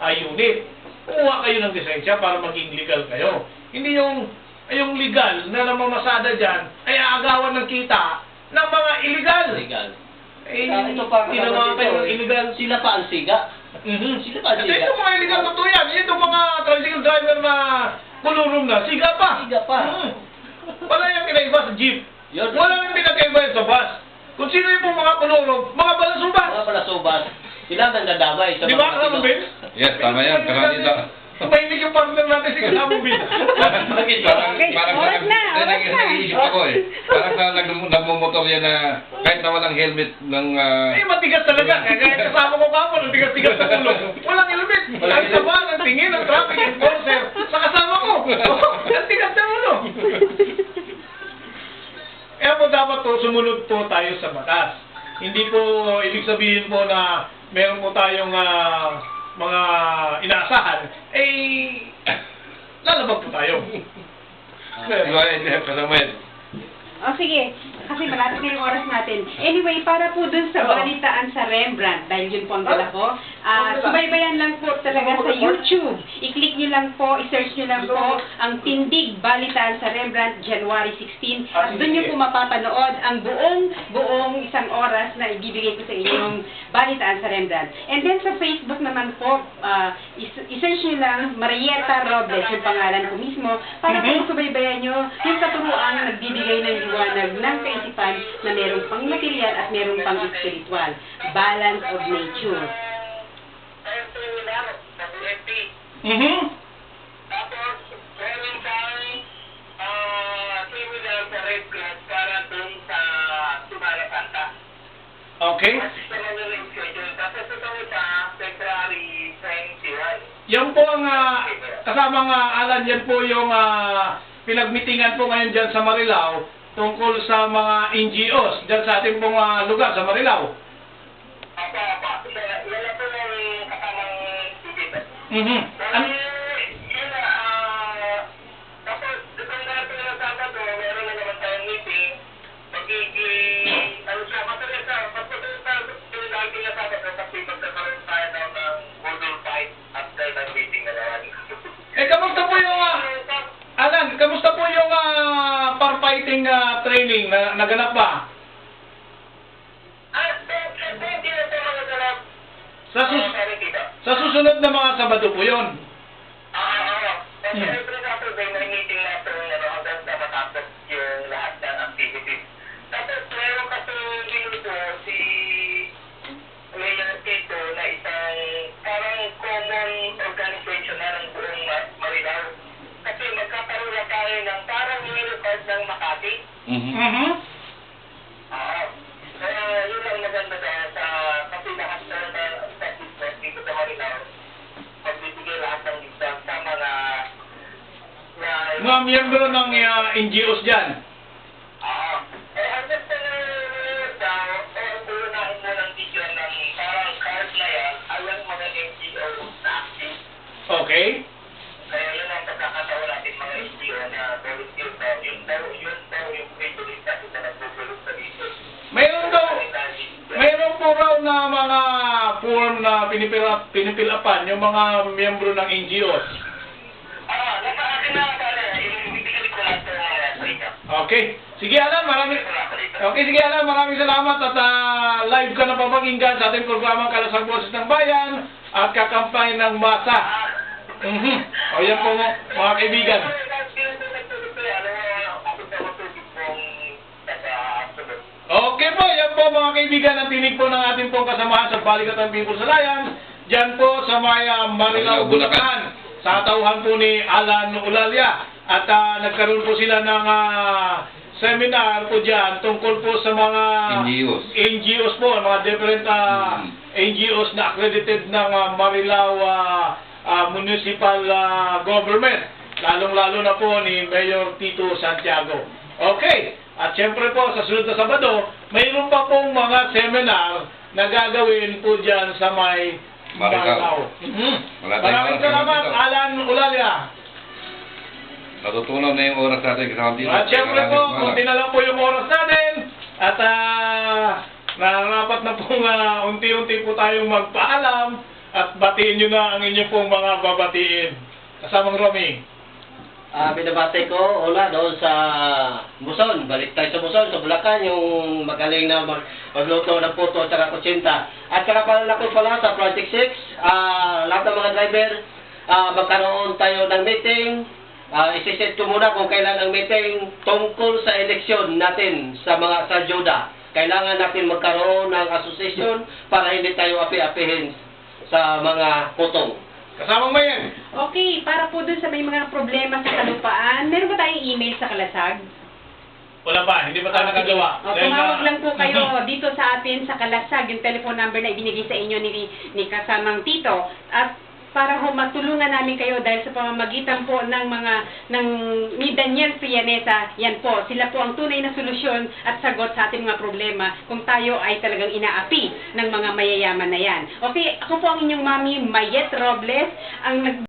unit. Kuha kayo ng lisensya para maging legal kayo. Hindi yung legal na namamasada dyan ay aagawan ng kita ng mga illegal. Ito pa, ginawa kayo ng illegal. Sila pa ang siga. Sila pa ang Ito siga. yung mga illegal na to yan. Ito mga tricycle driver na kulurum na. Siga pa. Siga pa. Wala yung pinaiba sa jeep. Wala yung pinakaiba sa bus. Kung sino yung mga kulurong, mga balasubas. Mga palasubas. Sila ang dadamay sa Di ba, Kasama Bin? Yes, tama yan. Kasama dito. Tumahimik yung partner natin si Kasama Bin. Parang nag-iisip ako eh. Parang nagmumotor yan na kahit na walang helmet ng... Matigas talaga. Kaya kasama ko kapon, ang tigas-tigas sa ulo. Walang helmet. Ang sama, ang tingin, ang traffic enforcer. Sa kasama ko. Ang tigas sa ulo. Kaya po dapat po sumunod po tayo sa batas. Hindi po ibig sabihin po na meron po tayong mga inaasahan, lalabag po tayo. Kasama yan. O sige, kasi malapit na yung oras natin. Anyway, para po dun sa balitaan sa Rembrandt, dahil yun po ang dala ko, subaybayan lang po talaga sa YouTube. I-click nyo lang po, i-search nyo lang po ang Tindig Balitaan sa Rembrandt, January 16. At dun nyo po mapapanood ang buong isang oras na ibibigay ko sa inyong balitaan sa Rembrandt. And then sa Facebook naman po, i-search nyo lang Marieta Robles, yung pangalan ko mismo, para po subaybayan nyo yung katuruan na nagbibigay ng liwanag ng kaisipan na merong pang material at merong pang spiritual. Balance of nature. Tapos, meron kang similar sa Red Cross para dun sa Sumala Santa. Okay? Tapos ito sa February 21. Yan po ang kasamang Alan, yan po yung pinagmitingan po ngayon dyan sa Marilao tungkol sa mga NGOs dyan sa ating pong lugar sa Marilao. Apa. Yan po yung kasamang dito. Tapos, itong natin na Sabado, meron na naman tayong meeting. Magiging, matuloy sa yung lagi na Sabado, kasi magkakaroon tayo ng Google Fight after the meeting na naman. Kamusta po yung, Alan, kamusta po yung firefighting training na naganap ba? Sabado po yun. Oo. Kasi every Saturday may meeting natin hanggang sa matapos yung lahat ng activities. Tapos meron kasi minuto si Mayor Tito na isang parang common organization na ng buong Marilao. Kasi magkakaroon na tayo ng parang unicorn ng Makati. Mhm. Oo. Kaya yun lang maganda dahil sa kasi lahat ng establishment dito sa Marilao magbibigay lahat ng discount sa Mga miyembro ng NGOs dyan. Oo. Ang gusto daw, unahin mo ng video ng parang card na yan, alam mga NGO na active. Okay? Kaya yun ang pagkakataon natin mga NGO na volunteer daw. Yun daw yung favorite natin na nagpupulot sa dito. Mayroon po raw na mga form na pinipilapan yung mga miyembro ng NGOs. Nasa akin na pala, ibigay ko lang sa Africa. Okay. Sige Alan, maraming salamat at live ka na papakinggan sa ating programang Kalasang Boses ng Bayan at kakampay ng masa. O yan po mga kaibigan. Okay po, yan po mga kaibigan ang tinig po ng ating pong kasamahan sa Balikatan People sa Layan. Diyan po sa may Marilao, Bulacan. Sa tauhan po ni Alan Ulalia. At nagkaroon po sila ng seminar po dyan tungkol po sa mga NGOs po, mga different NGOs na accredited ng Marilao Municipal Government. Lalong-lalo na po ni Mayor Tito Santiago. Okay. At syempre po, sa sunod na Sabado, mayroon pa pong mga seminar na gagawin po dyan sa may Marilao. Maraming salamat, Alan Ulalia. Natutunan na yung oras natin kasama dito. At syempre po, kunti na lang po yung oras natin. At narapat na pong unti-unti po tayong magpaalam. At batiin nyo na ang inyong pong mga babatiin. Kasamang Romy. Binabati ko, una doon sa Buson. Balik tayo sa Buson, sa Bulacan, yung magaling na magluto ng puto at saka kutsinta. At saka pala ko pala sa Project 6, lahat ng mga driver, magkaroon tayo ng meeting. Isiset ko muna kung kailan ang meeting tungkol sa eleksyon natin sa mga sa Joda. Kailangan natin magkaroon ng association para hindi tayo api-apihin sa mga putong. Kasamang Mayan. Okay, para po dun sa may mga problema sa kalupaan, meron ba tayong email sa Kalasag? Wala pa, hindi pa tayo nakagawa. Tumawag lang po kayo dito sa atin sa Kalasag, yung telephone number na ibinigay sa inyo ni kasamang Tito. At para ho matulungan namin kayo dahil sa pamamagitan po ni Daniel Prianesa, yan po, sila po ang tunay na solusyon at sagot sa ating mga problema kung tayo ay talagang inaapi ng mga mayayaman na yan. Okay, ako po ang inyong mami, Mayet Robles, ang